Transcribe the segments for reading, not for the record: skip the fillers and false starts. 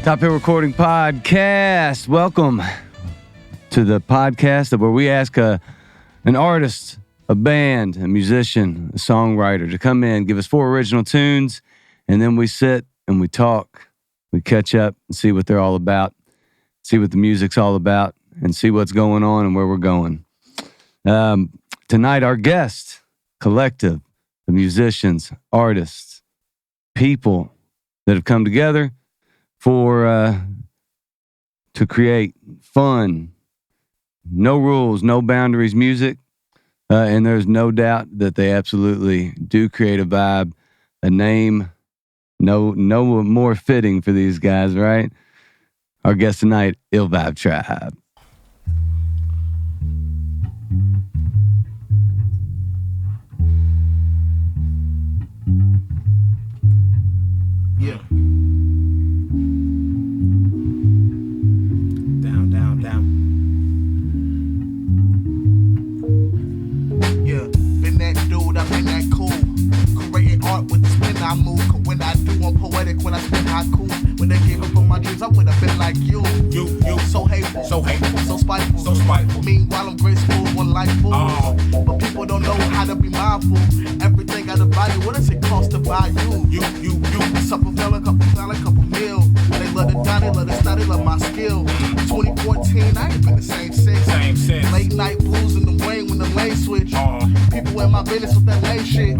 Top Hill Recording Podcast. Welcome to the podcast where we ask an artist, a band, a musician, a songwriter to come in, give us 4 original tunes, and then we sit and we talk. We catch up and see what they're all about, see what the music's all about, and see what's going on and where we're going. Tonight, our guest, collective of musicians, artists, people that have come together to create fun, no rules, no boundaries music. And there's no doubt that they absolutely do create a vibe, a name, no more fitting for these guys, right? Our guest tonight, iLL Vibe Tribe. Yeah. Down. Yeah, been that dude, I've been that cool. Creating art with the spin I move. Cause when I do, I'm poetic. When I spin haiku. When they gave up on my dreams, I would have been like you. You. So hateful. So spiteful. Meanwhile, I'm graceful, one life full. But people don't know how to be mindful. Everything got a value. What does it cost to buy you? You. Something fell a couple mil. They love the dime, they love the style, they love my skill. 2014, I ain't been the same since. Late night blues in the rain when the lane switch. People in my business with that lame shit.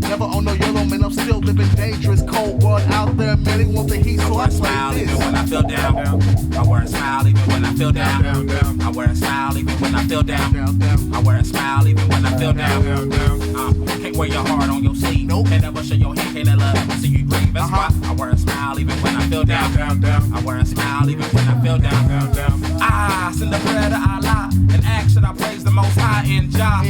Never on no yellow, man, I'm still living dangerous. Cold world out there, man, they want the heat, so I smile play this. Even when I feel down. I wear a smile even when I feel down. I wear a smile even when I feel down. I wear a smile even when I feel down. Can't wear your heart on your sleeve. Nope. Can't ever show your hand, can't let see you grieve. That's why I wear a smile even when I feel down. I wear a smile even when I feel down. I send a prayer to Allah. In action, I praise the Most High in Jah.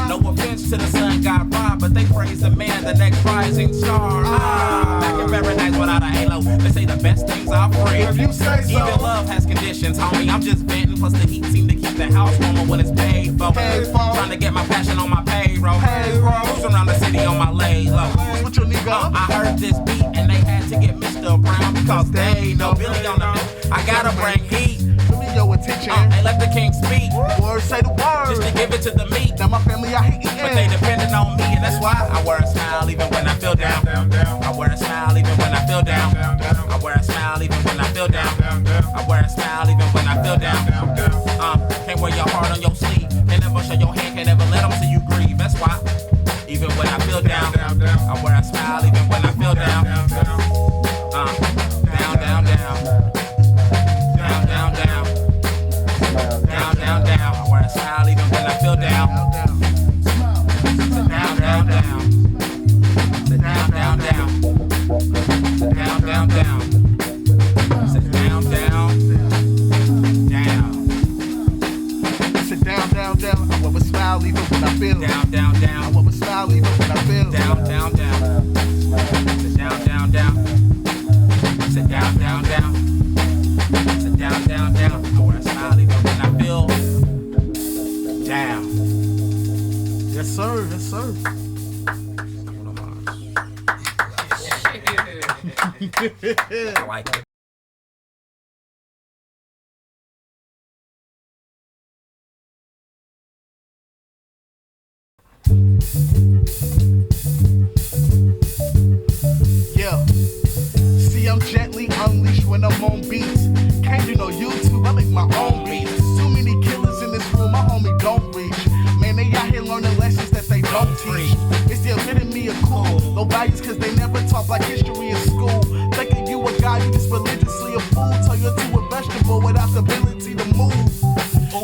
No offense to the sun God Ra, but they praise the man, the next rising star. Back in paradise without a halo. They say the best things are free. If you say so. Even love has conditions, homie. I'm just venting. Plus the heat seem to keep the house warmer when it's paid for. Trying to get my passion on my payroll. Cruising around the city on my lay low. What's your nigga? I heard this beat and they had to get Mr. Brown because they ain't no Billy on the beat. I gotta bring heat. Give me your attention. They let the king speak. Words say the word. Just to give it to the meat. Now my family, I hate But they depending on me, and that's why I wear a smile even when I feel down. I wear a smile even when I feel down. I wear a smile even when I feel down. I wear a smile even when I feel down. Can't wear your heart on your sleeve. Can't never show your hand, can't never let them see you grieve. That's why, even when I feel down, I wear a smile even when I feel down. Down. I wear a smile even when I feel down. Down. Sit down. Sit down. Sit down. I wear a smile even when I feel Down. I wear a smile even when I feel Down. Sit down. Sit down. Sit down. I wear a smile even when I feel down. Yes, sir. I like it. Yeah. See, I'm gently unleashed when I'm on beats. Can't do no YouTube, I make my own beats. Too many killers in this room, my homie don't reach. Man, they out here learning lessons that they don't teach. It's the epitome of cool. No values cause they never taught like history in school. Thinking you a guy, you just religiously a fool. Turn you into a vegetable without the ability to move.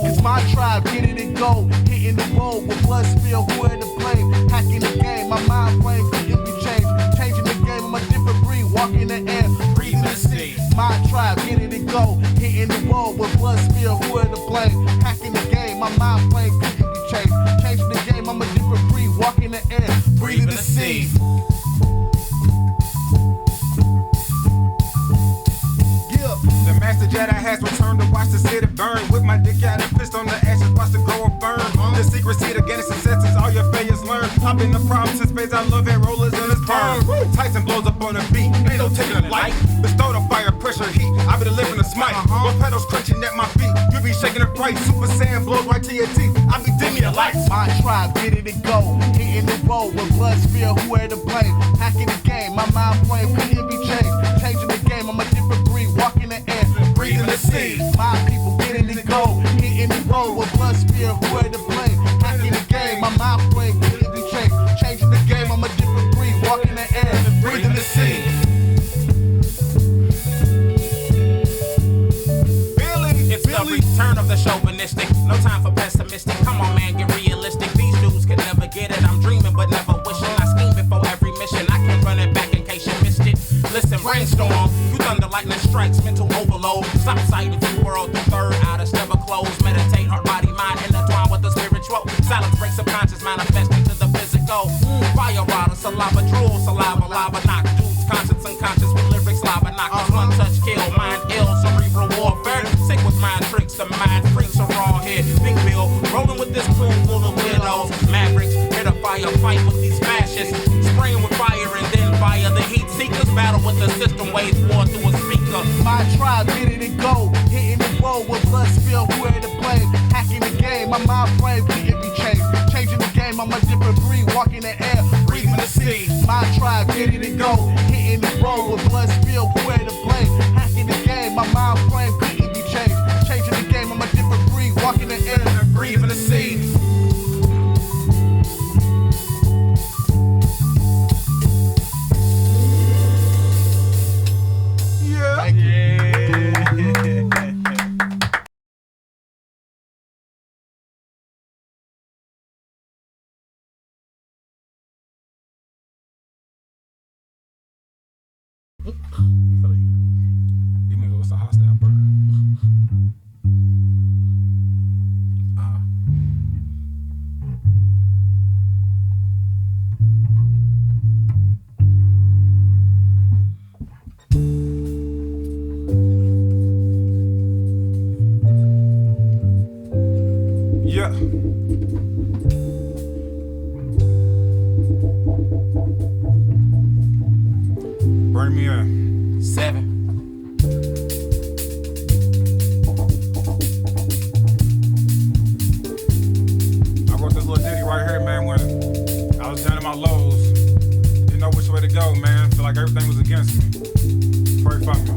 It's my tribe, get it and go. Hitting the road with blood spill, who had to blame? Hacking the game, my mind frame couldn't be changed. Changing the game, I'm a different breed. Walking the air, breathing the sea. My tribe, get it and go. Hitting the road with blood spill, who had to blame? Hacking the game, my mind frame couldn't be changed. Changing the game, I'm a different breed. Walking the air, breathing the sea. The master Jedi has returned to watch the city burn. With my dick out and fist on the ashes, watch the glow burn. The secrecy to getting success is all your failures learn. I've been the problem since space, I love it, rollers in his palm. Tyson blows up on the beat, ain't no taking a light. Bestow the fire, pressure pressure heat. I be delivering the smite. With pedals crunching at my feet. You be shaking it right. Super Saiyan blows right to your teeth. I be dimming your lights. My tribe, get it and go. Hitting the road with blood spill, who had to blame? Hacking the game, my mind frame couldn't be changed. Changing the game, I'm a different breed. Walking the air, breathing the sea. My people, get it and go. Hitting the road with blood spill, who had to blame? Hacking the game, my mind frame couldn't be changed. Changing the game, I'm a different breed. Walking the air, breathing the sea. It's the return of the chauvinistic. No time for pessimistic. Come on, man, get realistic. These dudes can never get it. I'm dreaming, but never wishing. I scheme before every mission. I can run it back in case you missed it. Listen, brainstorm. You thunder, lightning strikes, mental overload. Stop sighting through world, the third eye, never close. Meditate, heart, body, mind, intertwine with the spiritual. Silence breaks subconscious, manifest into the physical. Fire rider, saliva, drool, saliva, lava, knock dudes, conscious, unconscious with lyrics, lava, knockers, one touch, kill, mind ill, cerebral warfare. Sick with mind tricks, the mind freaks are all here. Big Bill, rolling with this crew full of weirdos. Mavericks, hit a fire, fight with these fascists. Spraying with fire and then fire. The heat seekers battle with the system, wage war through a speaker. My tribe, get it and go. Hitting the road with blood spill, who had to blame? Hacking the game, my mind frame couldn't be changed. Changing the game, I'm a different breed. Walking the air, breathing the sea. My tribe, get it and go. Hitting the road with blood spill, who had to blame? Hacking the game, my mind frame couldn't be changed. Changing the game, I'm a different breed. Walking the air, breathing the sea. Thank you. Even though it's a hostile bird. Yeah. Burn me up. 7. I wrote this little ditty right here, man, when I was down in my lows. Didn't know which way to go, man. Feel like everything was against me. Pray for me.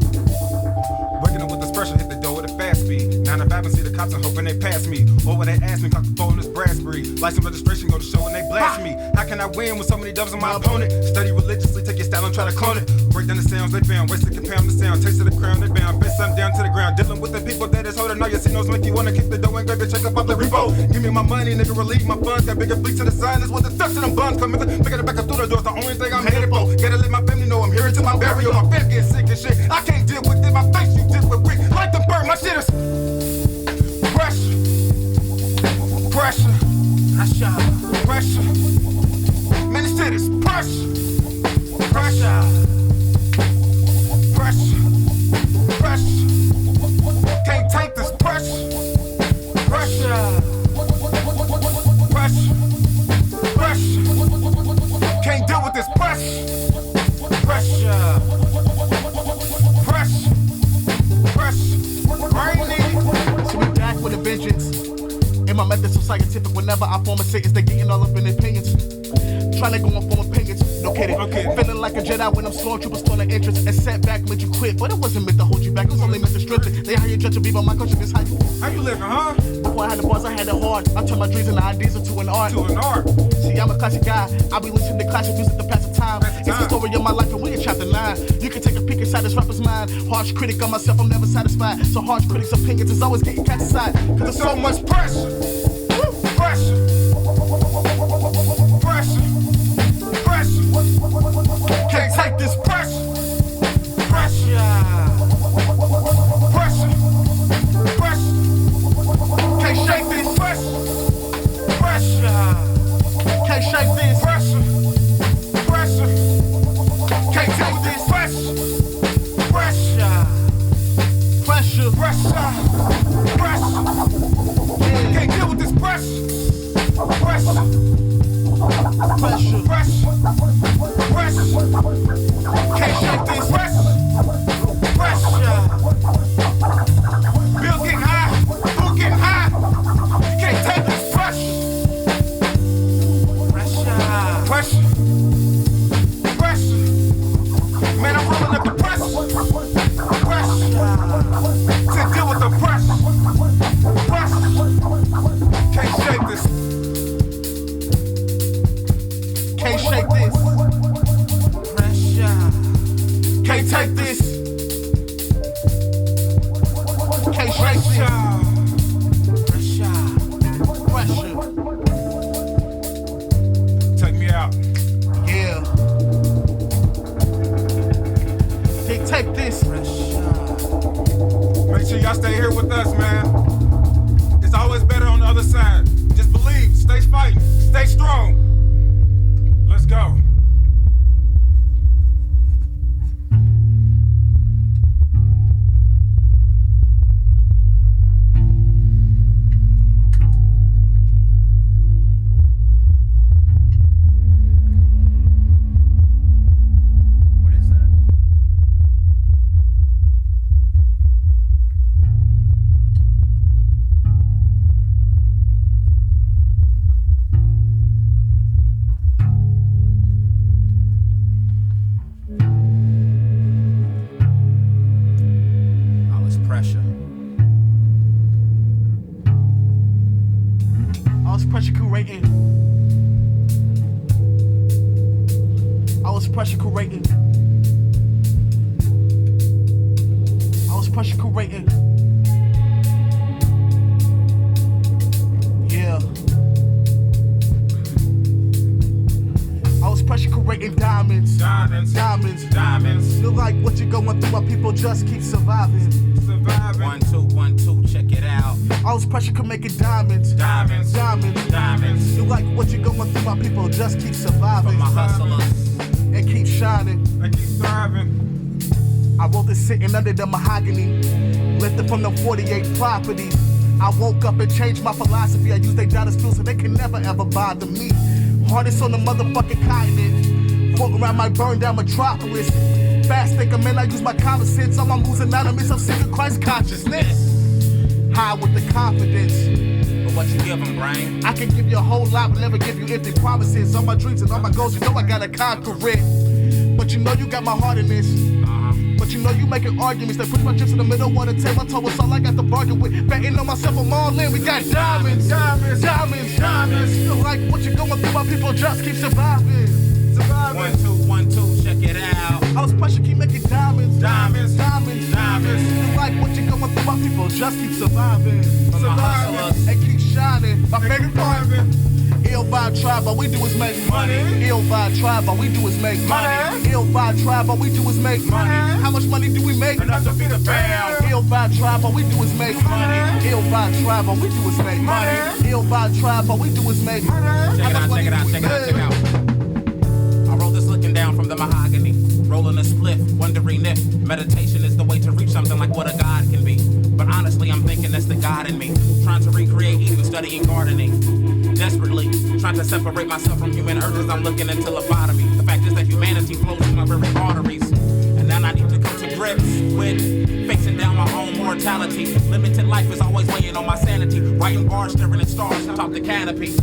Waking up with this pressure, hit the door with a fast speed. 9 to 5 and see the cops and hoping they pass me. Or when they ask me, cock the phone, this brass breed. License registration, go to show and they blast me. How can I win with so many dubs on my opponent? Study religiously, take your style and try to clone it. Break down the sounds they found, wasted compound the sound. Taste of the crown they bound, bend something down to the ground. Dealing with the people that is holding all your signals, make you wanna kick the door and grab your check up off the repo. Give me my money, nigga, relieve my funds. Got bigger fleets to the sign, that's what the thugs in them buns come in. Pick it back up through the doors, the only thing I'm headed for. Gotta let my family know I'm here until my burial. My fam get sick and shit. I can't deal with it, my face you did with brick. Like the bird, my shit is pressure. Pressure. Pressure. Man, this shit is pressure. Pressure. Pressure. Pressure. Can't take this pressure. Pressure. Pressure. Pressure. Can't deal with this pressure. Pressure. Pressure. Pressure. BRAiNiAK. So we back with a vengeance. And my methods so scientific. Whenever I form a sentence, they getting all up in their opinions. Trying to go on form opinions. No kidding. Okay. Feeling like a Jedi when I'm stormtroopers stolen interest. And setback made you quit. But it wasn't meant to hold you back. It was only meant to strengthen. They hired Judge Beaver, my coach of this hype. How you living, huh? Before I had the bars, I had it hard. I turned my dreams and ideas into an art. To an art. See, I'm a classic guy. I be listening to classic music to pass the time. It's the story of my life and we in chapter 9. You can take a peek inside this rapper's mind. Harsh critic of myself, I'm never satisfied. So harsh critics' opinions is always getting cast aside. Cause There's so much pressure. Pressure. Pressure. Pressure. Can't take this pressure. Pressure. Pressure. Pressure. Can't shake this pressure. Pressure. can't shake this. Pressure. Pressure. Can't take this pressure. Pressure. Pressure. Pressure. Pressure. Can't deal with this Can't shake this. Pressure. Can't take this. Can't shake this. Pressure. Take me out. Yeah. Can't take this. Make sure y'all stay here with us, man. It's always better on the other side. Just believe, stay fighting, stay strong. Let's go. Just keep surviving. 1 2 1 2, check it out. All this pressure could make it diamonds. Diamonds. You like what you're going through, my people. Just keep surviving. For my hustlers. And keep shining. They keep thriving. I wrote this sitting under the mahogany, lifted from the 48 properties. I woke up and changed my philosophy. I use their dollar skills so they can never ever bother me. Hardest on the motherfucking continent. Walk around my burned down metropolis. Fast thinker, man, I use my common sense. I'm anonymous, I'm sick of Christ consciousness. High with the confidence. But what you give them, Brain? I can give you a whole lot, but never give you empty promises. All my dreams and all my goals, you know I gotta conquer it. But you know you got my heart in this. But you know you making arguments that push my chips in the middle of the table. I told us all I got to bargain with. Betting on myself, I'm all in. We got diamonds. Feel like what you going through, my people just keep surviving. 1 2 1 2, check it out. All this pressure keep making diamonds. Feel like what you going through, my people just keep surviving. My hustlers. And keep shining. My favorite part. Ill vibe tribe, all we do is make money. Ill vibe tribe, all we do is make money. Ill vibe tribe, all we do is make money. How much money do we make? Enough to feed a fam. Ill vibe tribe, all we do is make money. Ill vibe tribe, all we do is make money. Ill vibe tribe, all we do is make money. Check it out. I wrote this looking down from the mahogany, rolling a spliff, wondering if meditation is the way to reach something like what a god can be. But honestly, I'm thinking that's the God in me, trying to recreate even studying gardening. Desperately, trying to separate myself from human urges, I'm looking into lobotomy. The fact is that humanity flows through my very arteries. And now I need to come to grips with facing down my own mortality. Limited life is always weighing on my sanity. Writing bars, staring at stars atop the canopy.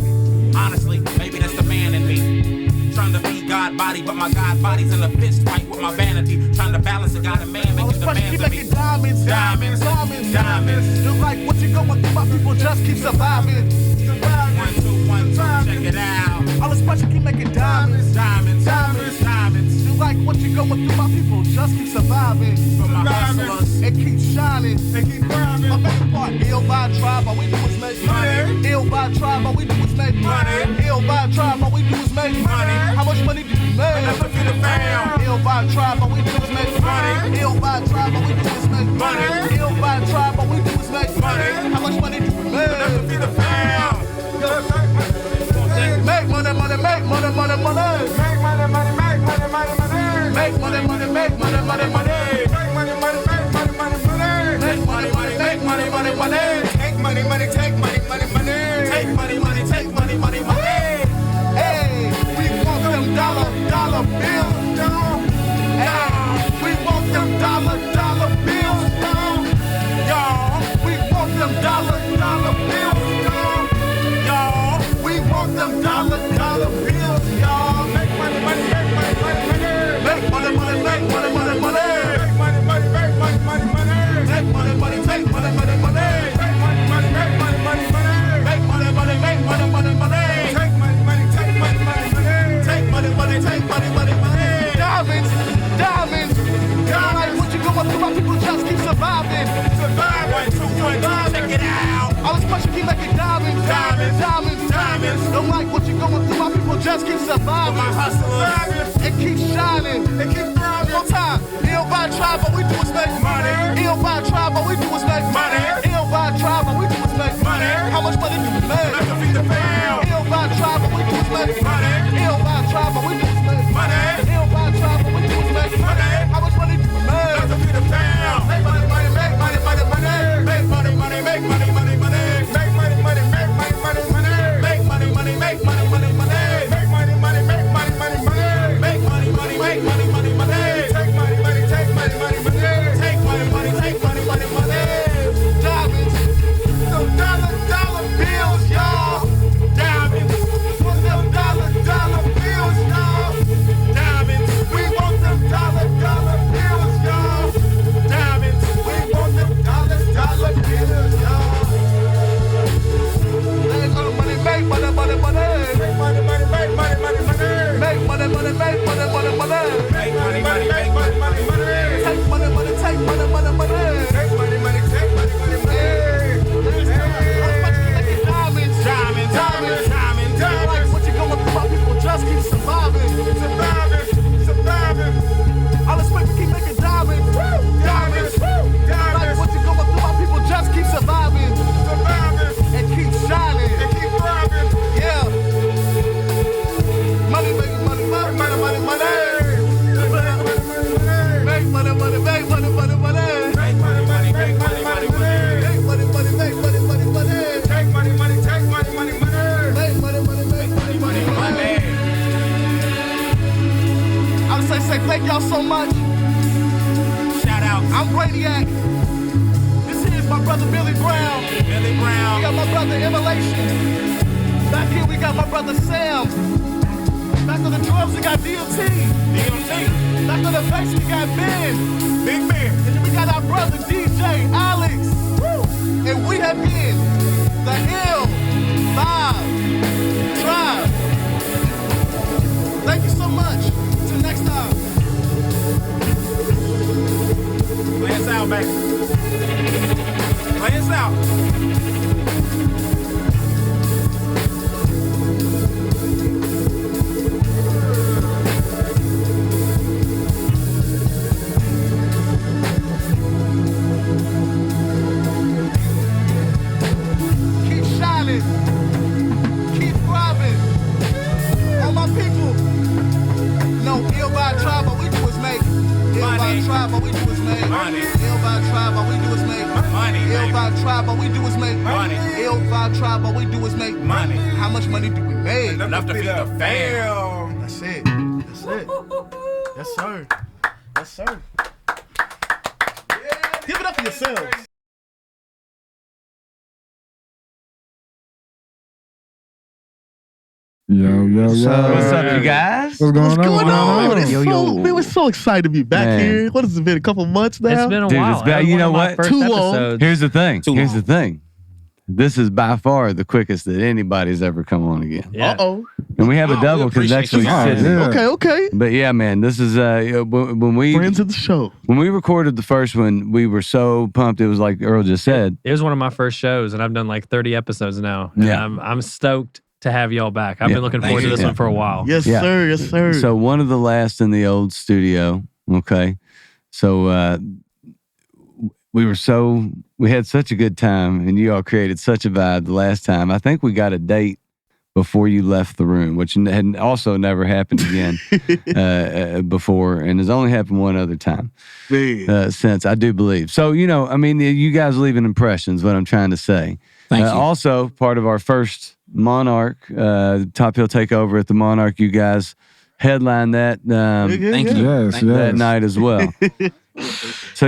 Honestly, maybe that's the man in me. Trying to feed God body, but my God body's in a fist fight with my vanity. Trying to balance a God and man, making demands of me. Diamonds. Feel like what you going through, my people just keep surviving. 1 2 1 2, check it out. All this pressure keep making diamonds. Feel like what you going through, my people just keep surviving. For my hustlers. And keep shining. My favorite part. Ill vibe tribe, all we do is make money. Ill vibe tribe, all we do is make money. Ill vibe tribe, all we do is make money. How much money do you make? Enough to feed a fam. Ill vibe tribe, all we do is make money. Ill vibe tribe, all we do is make money. Ill vibe tribe, all we do is make money. How much money do you make? Enough to feed a fam. Make money. Make money. Make money. Hey, we want them dollar bills down. Hey, we want them dollar bills down. Y'all, we want them dollar bills down. Y'all, we want them dollar bills, y'all. Make money. Make money. surviving. my hustlers. And keep shining. And keep thriving. One time. Ill by tribe, but we do is make Money. Ill by tribe, but we do is make Money. Ill by tribe, but we do is make Money. How much money do we make? Enough to feed the fam. Ill by tribe, but we do is make Money. Ill by tribe, but we do is make Money. Ill by tribe, but we do is make Money. How much money do we make? Enough to feed the fam. Make money, money, make money, money, money. Make money, money, make money, money, money. Make money, money, make money, money, money. Make money, money, make money, money, money. Make money, money, make money, money, money. Make money, money, make money, money, money. Take money, money, take money, money, money. Take money, money, take money, money, money. Diamonds. Them dollar bills, y'all. Diamonds, Want them dollar bills, y'all. diamonds, We want them dollar bills, y'all. diamonds. We want them dollar bills, y'all. Make money, make money, money, money. Make money, money, make money, money, money. Make money, money, make money, money, money. Make money, money, make money, money, money. Take money, money, take money, money, money. Take money, money, take money, money, money. Diamonds, Diamonds, diamonds, diamonds, Like diamonds. what you going through, my people just keep surviving. Surviving, surviving. I'll expect to keep making diamonds. Diamonds, Like diamonds, what you going through, my people just keep surviving surviving. and keep shining. And keep thriving. Yeah. Money, making money, money, money, money, money. Make money, money, make money, money, money. Make money, money, make money, money, money. Make money, money, make money, money, money. Take money, money, take money, money, money. Make money, money, make money, money, money. I would say thank y'all so much. Shout out, I'm BRAiNiAK. This here is my brother Billy Brown. Billy We Brown. got my brother Immolation. Back here we got my brother Sam. Back on the drums we got DLT. DMT, Back on the bass we got Ben. Big Ben. And then we got our brother DJ Alex. Woo! And we have been the iLL TRiBE. Thank you so much. Till next time. Play us out, baby. Play us out. Keep shining. Keep thriving. All my people. No, ill by tribe, but we do is make. Ill by Money. tribe, but we do is make. Money. Ill by tribe, but we do is make. Money, Ill baby. by tribe, but we do is make. Money. Ill by tribe, but we do is make. Money. How much money do we make? Enough to feed the fam. That's it. That's it. Yes, sir. Yes, sir. Give it up for yourselves. Yo, yo, yo. What's up, you guys? What's going What's going on? on? Man, we're so excited to be back Man. here. What has it been? A couple months now? It's been a Dude, while. it's been- you One know of my what? first Too long. episodes. Here's the thing. Too Here's long. the thing. This is by far the quickest that anybody's ever come on again. Yeah. Uh-oh. And we have a Oh, double we because appreciate next week's you. Sydney. Yeah. Okay, okay. But yeah, man, this is when we Friends of the show. when we recorded the first one, we were so pumped. It was like Earl just said. It was one of my first shows, and I've done like 30 episodes now. And Yeah. I'm stoked to have y'all back. I've Yeah. been looking forward to Thank this you. one for a while. Yes, Yeah. sir. Yes, sir. So one of the last in the old studio. Okay, so we had such a good time, and you all created such a vibe the last time. I think we got a date before you left the room, which had also never happened again before, and has only happened one other time Man. since, I do believe. So, I mean, you guys leaving impressions, what I'm trying to say. Thank you. Also, part of our first Monarch, Top Hill Takeover at the Monarch, you guys headlined that Thank you. Yes, Thank you. that yes. night as well. So,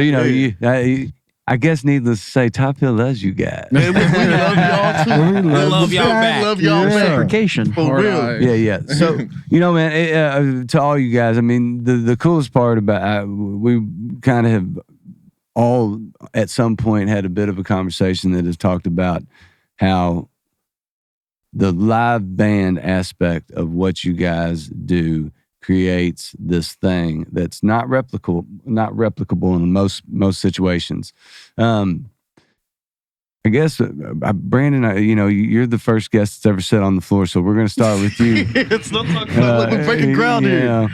I guess needless to say, Top Hill loves you guys. Man, we love y'all too. We love y'all We back. love y'all Yeah. back. Reciprocation. For real. Yeah. So, man, to all you guys, I mean, the coolest part about we kind of have all at some point had a bit of a conversation that has talked about how the live band aspect of what you guys do creates this thing that's not replicable in most situations. I guess, Brandon, you're the first guest that's ever sat on the floor, so we're going to start with you. It's not talking about we're breaking ground here.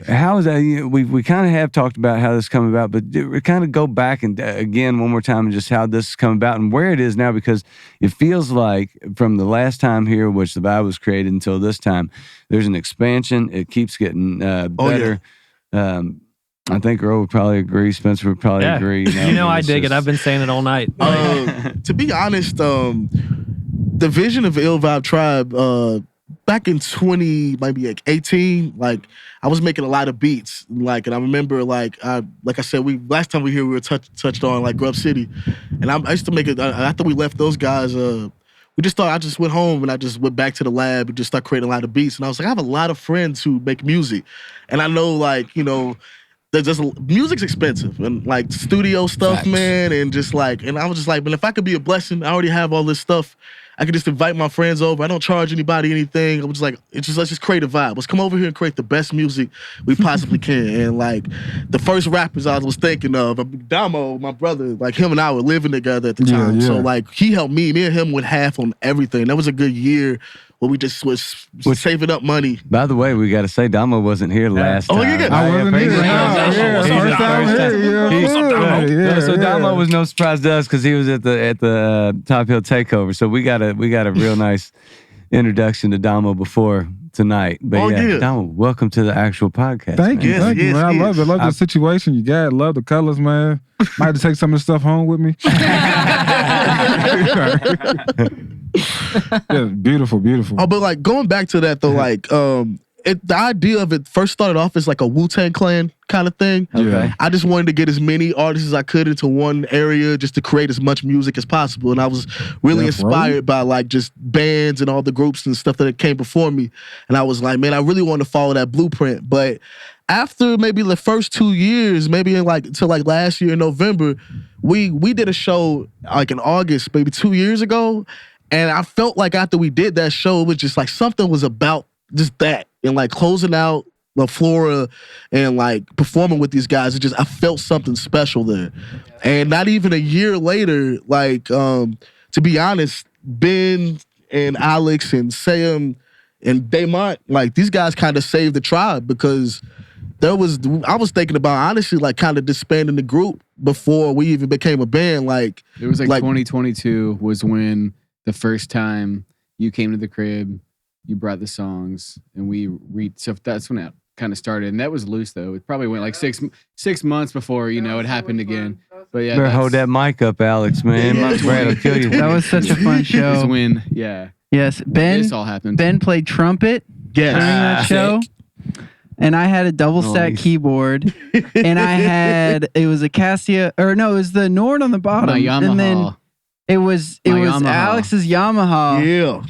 How is that? We kind of have talked about how this come about, but we kind of go back and again one more time and just how this has come about and where it is now, because it feels like from the last time here, which the ViBE was created, until this time, there's an expansion. It keeps getting better. I think Earl would probably agree. Spencer would probably agree. I dig it. I've been saying it all night. To be honest, the vision of Ill Vibe Tribe, back in 2018, like I was making a lot of beats, and I remember, like I said, last time we here we were touched on like Grub City, and I used to make it after we left those guys. I just went home and I just went back to the lab and just started creating a lot of beats, and I was like, I have a lot of friends who make music, and I know music's expensive and like studio stuff, Facts. man, and I was just like, man, if I could be a blessing, I already have all this stuff. I could just invite my friends over. I don't charge anybody anything. I was like, let's just create a vibe. Let's come over here and create the best music we possibly can. And like the first rappers I was thinking of, Damo, my brother, like him and I were living together at the time. So like he helped me and him went half on everything. That was a good year where we just was saving up money. By the way, we got to say Damo wasn't here last time. I wasn't here. So Damo was no surprise to us because he was at the Top Hill Takeover. So we got a real nice introduction to Damo before tonight. But Damo, welcome to the actual podcast. Thank you, man. I love it. I love the situation you got. Love the colors, man. Might have to take some of the stuff home with me. Yeah, beautiful. Oh, but like going back to that though, like the idea of it first started off as like a Wu-Tang Clan kind of thing. Okay. I just wanted to get as many artists as I could into one area just to create as much music as possible. And I was really inspired by like just bands and all the groups and stuff that came before me. And I was like, man, I really want to follow that blueprint. But after maybe the first 2 years, maybe until last year in November, we did a show like in August, maybe 2 years ago. And I felt like after we did that show, it was just like something was about just that. And like closing out La Flora and like performing with these guys, I felt something special there. And not even a year later, like, to be honest, Ben and Alex and Sam and Daymont, like these guys kind of saved the tribe because I was thinking about honestly like kind of disbanding the group before we even became a band. Like it was like 2022 was when the first time you came to the crib, you brought the songs, and so that's when it kind of started. And that was loose though. It probably went like six months before, it happened again. But yeah. Better hold that mic up, Alex, man. My Brad will kill you. That was such a fun show. That's when, yeah. Yes. This all happened. Ben played trumpet during that show. And I had a double stack keyboard, and it was a Casio, it was the Nord on the bottom. My Yamaha. And then it was Yamaha. Alex's Yamaha. Yeah.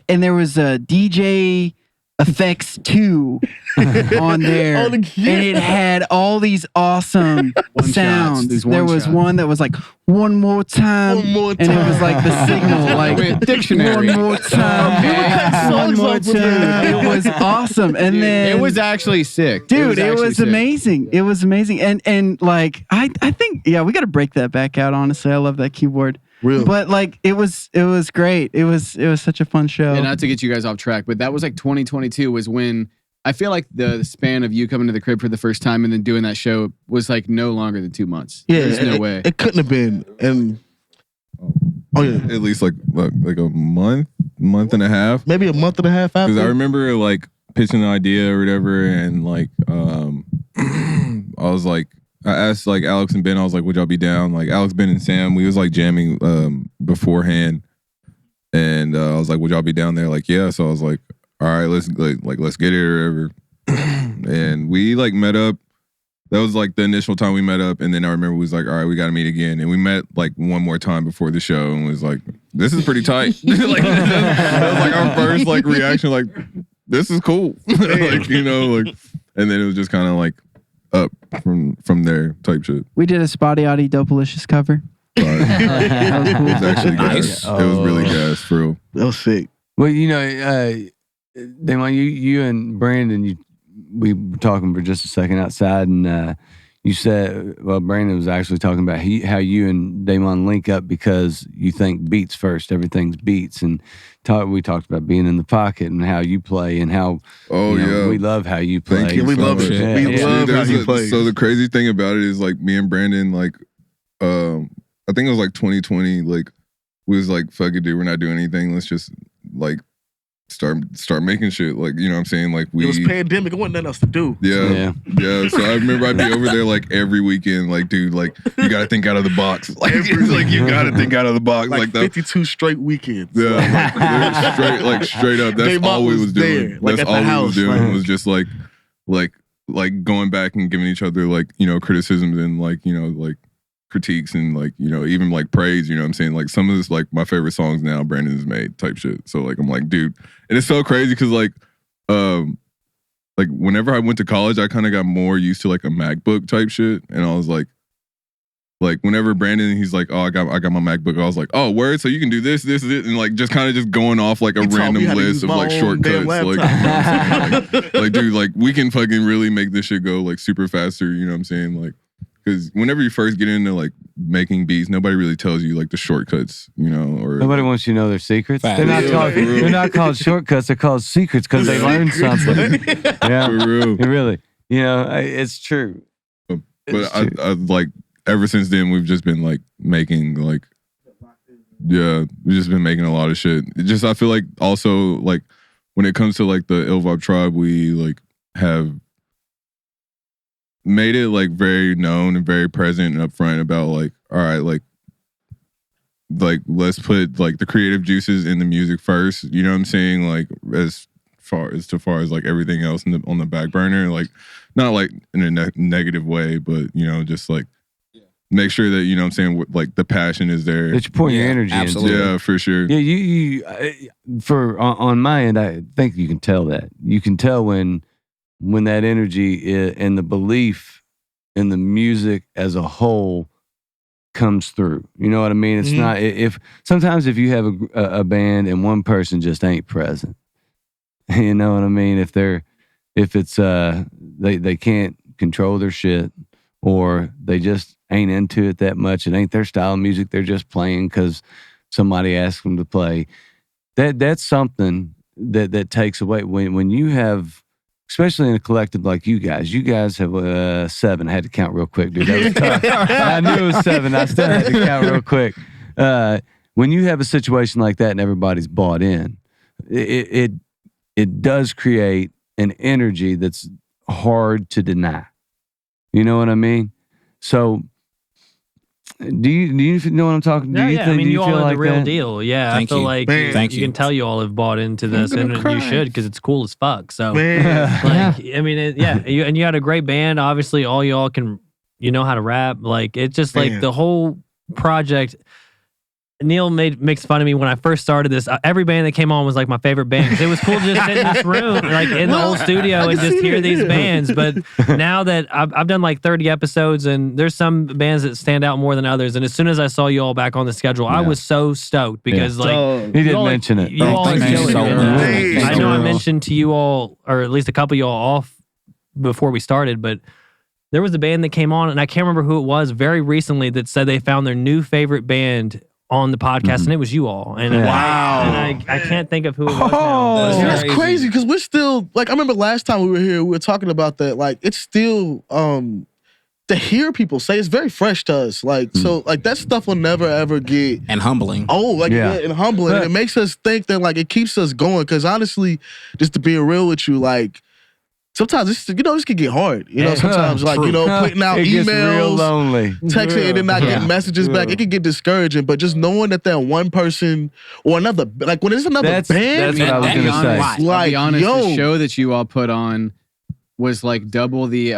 And there was a DJ Effects 2 on there. And it had all these awesome sounds. There was one that was like, one more time. And it was like the signal, like, dictionary. One more time. One more time. It was awesome. And then it was actually sick. Dude, it was amazing. It was amazing. And like, I think, we got to break that back out, honestly. I love that keyboard. Real. But like it was great. It was such a fun show. And not to get you guys off track, but that was like 2022 was when I feel like the span of you coming to the crib for the first time and then doing that show was like no longer than 2 months. Yeah, there's no way. It couldn't have been. And at least like a month and a half. Maybe a month and a half after. Because I remember like pitching the idea or whatever, and like I was like, I asked like Alex and Ben, I was like, would y'all be down? Like Alex, Ben, and Sam, we was like jamming beforehand, and I was like, would y'all be down there? Like, yeah. So I was like, all right, let's get it or whatever. And we like met up. That was like the initial time we met up, and then I remember we was like, all right, we got to meet again. And we met like one more time before the show, and was like, this is pretty tight. Like that was like our first like reaction, like this is cool. Like and then it was just kind of like up from there type shit. We did a Spotty Oddie Dopalicious cover. That was cool. It was actually gas. It was really gas, for real. That was sick. Well, Damon, you and Brandon, we were talking for just a second outside, and you said, well, Brandon was actually talking about how you and Damon link up because you think beats first. Everything's beats. And we talked about being in the pocket and how you play and how we love how you play. Thank you. We love it. Yeah. We love how you play. So the crazy thing about it is like me and Brandon, like, I think it was like 2020, like we was like, fuck it, dude, we're not doing anything. Let's just like start making shit. Like, you know what I'm saying? Like It was pandemic. It wasn't nothing else to do. Yeah. So I remember I'd be over there like every weekend, like, dude, like you gotta think out of the box. Like, like you gotta think out of the box. Like that. 52 straight weekends. Yeah, like straight up. That's all we was doing. Like That's at the all house, we was doing like- was just like going back and giving each other like, you know, criticisms and like, you know, like critiques and like, you know, even like praise, you know what I'm saying? Like some of this, like my favorite songs now Brandon has made type shit. So like I'm like, dude, and it's so crazy because like whenever I went to college, I kind of got more used to like a MacBook type shit. And I was like whenever Brandon, he's like, oh, I got my MacBook. I was like, oh, word, so you can do this, and like just kind of just going off like a random list of like shortcuts. Like, dude, like we can fucking really make this shit go like super faster. You know what I'm saying? Like, because whenever you first get into like making beats, nobody really tells you like the shortcuts, you know, or nobody wants you to know their secrets. Fact. They're not called shortcuts. They're called secrets because they learned something. Yeah, for real. Really, you know, it's true. But I like ever since then we've just been like making like, yeah, we've just been making a lot of shit. It just I feel like also like when it comes to like the ill ViBE tribe, we like have made it like very known and very present and upfront about like, all right, like let's put like the creative juices in the music first. You know what I'm saying? Like as far as like everything else on the back burner, like not like in a negative way, but you know, just like make sure that, you know what I'm saying, like the passion is there. That you pour your energy into. Yeah, for sure. Yeah, you on my end, I think you can tell that. You can tell when that energy and the belief in the music as a whole comes through. You know what I mean? It's not sometimes if you have a band and one person just ain't present. You know what I mean? If it's they can't control their shit or they just ain't into it that much, it ain't their style of music, they're just playing because somebody asked them to play. That's something that takes away when you have, especially in a collective like you guys. You guys have 7. I had to count real quick, dude. That was tough. I knew it was 7. I still had to count real quick. When you have a situation like that and everybody's bought in, it does create an energy that's hard to deny. You know what I mean? So, do you know what I'm talking? Do you I think, mean, do you all feel are like the real that? deal. Yeah, Thank I feel you. like Thank you you. can tell you all have bought into this, and you should because it's cool as fuck. So, Man. like, I mean, you had a great band. Obviously, all y'all know how to rap. Like, it's just like the whole project. Neil makes fun of me when I first started this. Every band that came on was like my favorite band. 'Cause it was cool to just sit in this room, like in the old studio, and just hear these bands. But now that I've done like 30 episodes, and there's some bands that stand out more than others. And as soon as I saw you all back on the schedule, I was so stoked because like He didn't mention it. You all are thank you killing so it. much. I know I mentioned to you all, or at least a couple of y'all off before we started, but there was a band that came on, and I can't remember who it was very recently that said they found their new favorite band on the podcast, and it was you all. And I can't think of who it was now. But That's crazy because we're still like, I remember last time we were here, we were talking about that. Like, it's still to hear people say it's very fresh to us. Like, so like that stuff will never ever get And humbling. and humbling. And it makes us think that like it keeps us going. Because honestly, just to be real with you, like sometimes this can get hard. You know, sometimes like putting out it gets real emails, lonely. texting, and then not getting messages back, it can get discouraging. But just knowing that one person or another, like when it's another That's band, what I was gonna say. I'll be honest, the show that you all put on was like double the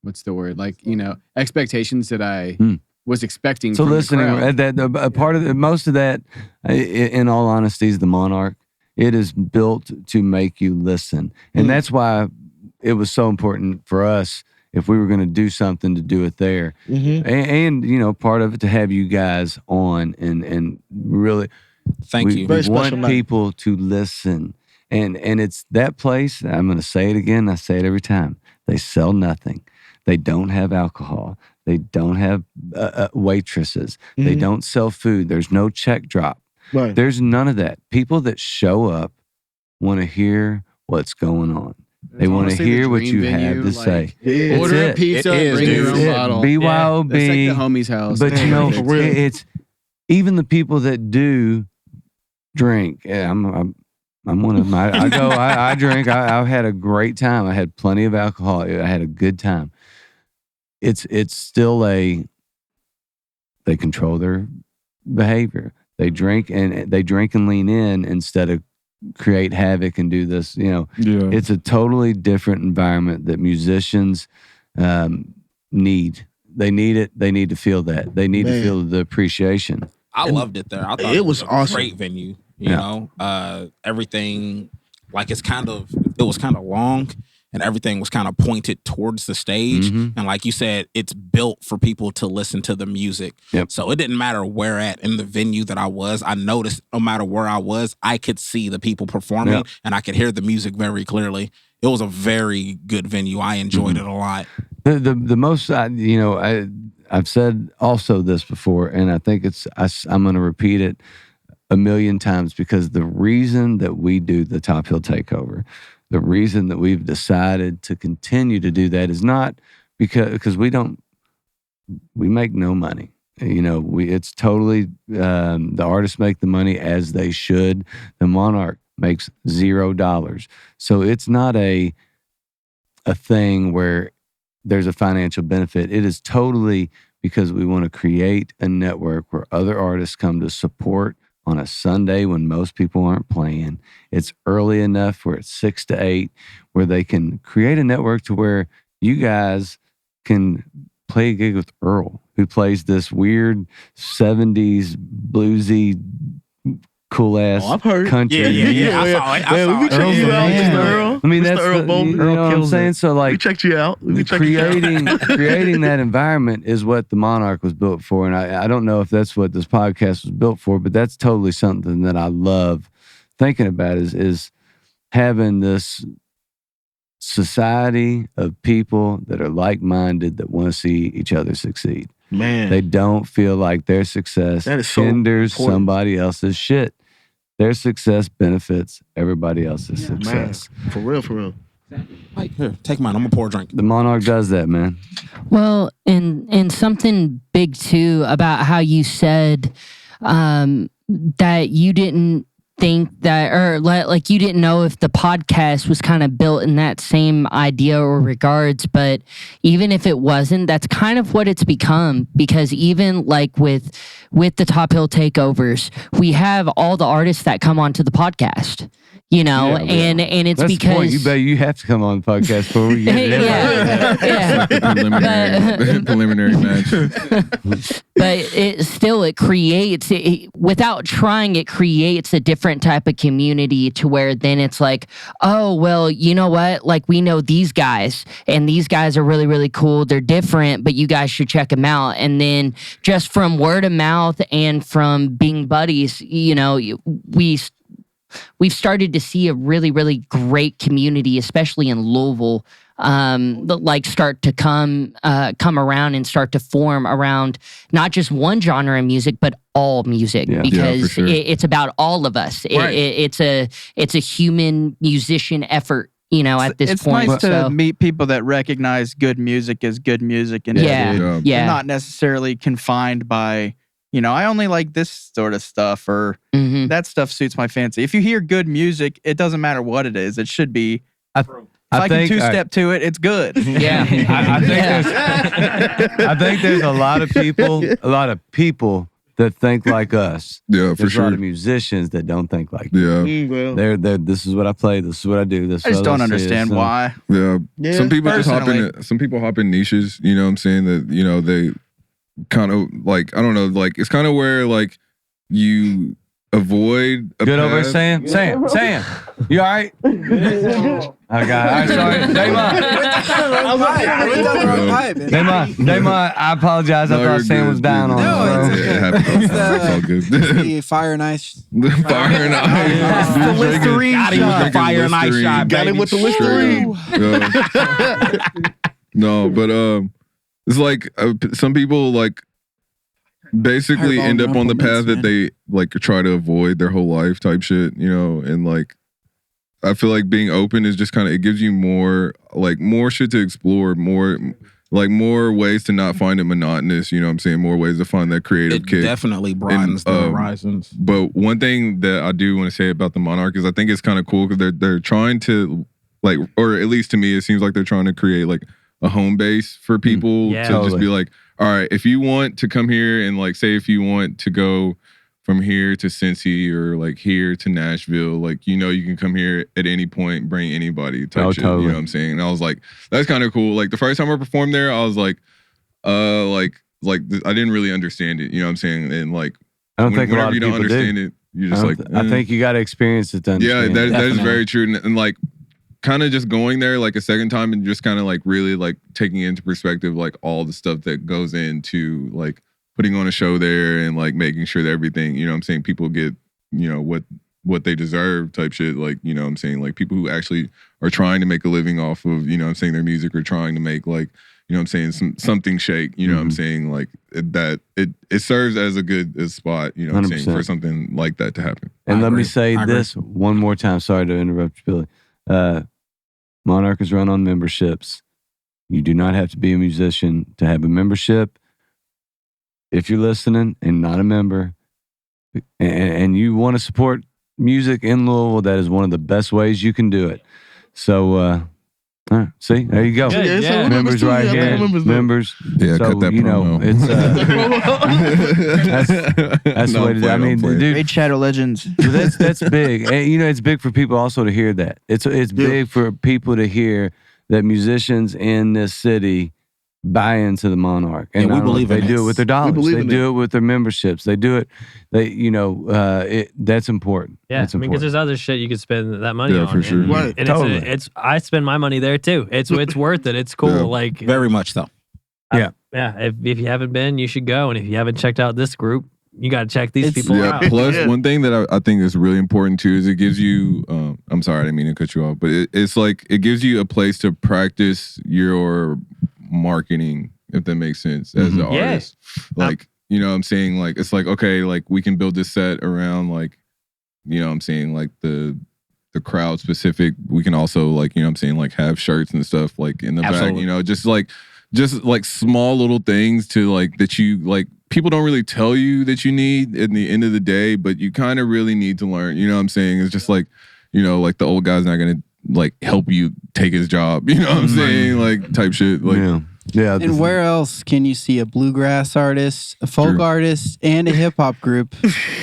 what's the word? Like, you know, expectations that I was expecting. So from listening, the crowd. a part of most of that, in all honesty, is the Monarch. It is built to make you listen, and that's why it was so important for us, if we were going to do something, to do it there. And you know, part of it to have you guys on and really Thank you. We want people to listen. And it's that place, I'm going to say it again, I say it every time. They sell nothing. They don't have alcohol. They don't have waitresses. They don't sell food. There's no check drop. Right. There's none of that. People that show up want to hear what's going on. They want to hear what you have to say. Order a pizza, bring your own bottle. BYOB. It's like the homie's house. But you know, it's even the people that do drink. Yeah, I'm one of them. I drink. I've had a great time. I had plenty of alcohol. I had a good time. It's still they control their behavior. They drink and lean in instead of create havoc and do this. You know, it's a totally different environment that musicians need. They need it. They need to feel that. They need to feel the appreciation. I loved it there. I thought it was a awesome. Great venue. You know, everything like it was kind of long. And everything was kind of pointed towards the stage. And like you said, it's built for people to listen to the music. So it didn't matter where at in the venue that I was. I noticed no matter where I was, I could see the people performing and I could hear the music very clearly. It was a very good venue. I enjoyed it a lot. The most, you know, I've said also this before, and I think I'm going to repeat it a million times, because the reason that we do the Top Hill Takeover, the reason that we've decided to continue to do that is not because we make no money. You know, it's totally, the artists make the money as they should. The Monarch makes $0. So it's not a thing where there's a financial benefit. It is totally because we want to create a network where other artists come to support on a Sunday when most people aren't playing. It's early enough where it's 6 to 8, where they can create a network to where you guys can play a gig with Earl, who plays this weird 70s bluesy cool ass country. I saw it. We checked you out, Mr. Earl. I mean, that's Earl Bowman. you know what I'm saying. So like, we checked you out. Creating that environment is what the Monarch was built for, and I don't know if that's what this podcast was built for, but that's totally something that I love thinking about is having this society of people that are like-minded that want to see each other succeed. Man, they don't feel like their success hinders somebody else's shit. Their success benefits everybody else's success. Man, for real. Like, here, take mine. I'm gonna pour a drink. The Monarch does that, man. Well, and something big too about how you said that you didn't think that, or like you didn't know if the podcast was kind of built in that same idea or regards, but even if it wasn't, that's kind of what it's become, because even like with the Top Hill Takeovers, we have all the artists that come onto the podcast, you know, and it's that's because the point. You have to come on the podcast before we get it. Preliminary match. But it creates, without trying, it creates a different type of community to where then it's like, oh, well, you know what? Like, we know these guys, and these guys are really, really cool. They're different, but you guys should check them out. And then just from word of mouth and from being buddies, you know, we've started to see a really, really great community, especially in Louisville, like start to come around and start to form around not just one genre of music, but all music, because it's about all of us. Right. It's a human musician effort, you know, at this point. It's nice to meet people that recognize good music as good music, and not necessarily confined by, you know, I only like this sort of stuff, or that stuff suits my fancy. If you hear good music, it doesn't matter what it is. It should be. If I can two-step to it, it's good. Yeah. I think there's a lot of people that think like us. Yeah, for there's sure. a lot of musicians that don't think like us. Yeah. They're this is what I play, this is what I do. This I just don't understand why. Yeah. Some people Personally. hop in niches, you know what I'm saying, that, you know, they kind of like, I don't know, like it's kind of where like you avoid a good over path. Sam, you all right? Oh God, all right, sorry, Damon, I apologize. I thought Sam was down on us. It happens. It's all good. The fire and ice. Fire and ice. The Listerine Got him with the fire and ice shot. Got him with the Listerine. No, but it's like some people like basically end up on the path that they like try to avoid their whole life type shit, you know, and like I feel like being open is just kind of, it gives you more shit to explore, more ways to not find it monotonous, you know what I'm saying? More ways to find that creative kick. It definitely broadens the horizons. But one thing that I do want to say about the Monarch is I think it's kind of cool because they're trying to like, or at least to me, it seems like they're trying to create like a home base for people to just be like, all right, if you want to come here and like say if you want to go from here to Cincy or like here to Nashville, like, you know, you can come here at any point, bring anybody type shit. Totally. You know what I'm saying? And I was like, that's kind of cool. Like the first time I performed there, I was like, I didn't really understand it. You know what I'm saying? And like, I don't think a lot of you don't people understand do. it, you're just like, I think you got to experience it to understand. Yeah, that is very true. And like, kind of just going there like a second time and just kind of like really like taking into perspective like all the stuff that goes into like putting on a show there and like making sure that everything, you know what I'm saying, people get, you know, what they deserve type shit. Like, you know what I'm saying, like people who actually are trying to make a living off of, you know what I'm saying, their music, or trying to make like, you know what I'm saying, something shake, you know what I'm saying, like that it serves as a good spot, you know what I'm saying, for something like that to happen. And let me say this one more time. Sorry to interrupt you, Billy. Monarch is run on memberships. You do not have to be a musician to have a membership. If you're listening and not a member, and you want to support music in Louisville, that is one of the best ways you can do it. So, see, there you go. Yeah. Members right here. Members. Yeah, so, cut that you know, promo. It's that's the way to do it. I mean, dude, Raid Shadow Legends. that's big. And, you know, it's big for people also to hear that. It's big for people to hear that musicians in this city buy into the Monarch. And we believe they in do it with their dollars. They in do it with their memberships. They do it. That's important. Yeah, that's I mean, because important. there's other shit you could spend that money on. for sure. And, Right. and Totally. it's I spend my money there too. It's worth it. It's cool. Yeah. Like Very much so. yeah. If you haven't been, you should go. And if you haven't checked out this group, you got to check these people out. Plus, one thing that I think is really important too is it gives you. I'm sorry, I didn't mean to cut you off, but it's like it gives you a place to practice your marketing, if that makes sense, as an artist. Like, you know what I'm saying? Like, it's like, okay, like we can build this set around like, you know what I'm saying, like the crowd specific. We can also like, you know what I'm saying, like have shirts and stuff like in the back, you know, just like small little things to like that you like people don't really tell you that you need at the end of the day, but you kind of really need to learn, you know what I'm saying? It's just like, you know, like the old guy's not going to like help you take his job, you know what I'm saying? Like type shit. Like, yeah. And where else can you see a bluegrass artist, a folk artist, and a hip hop group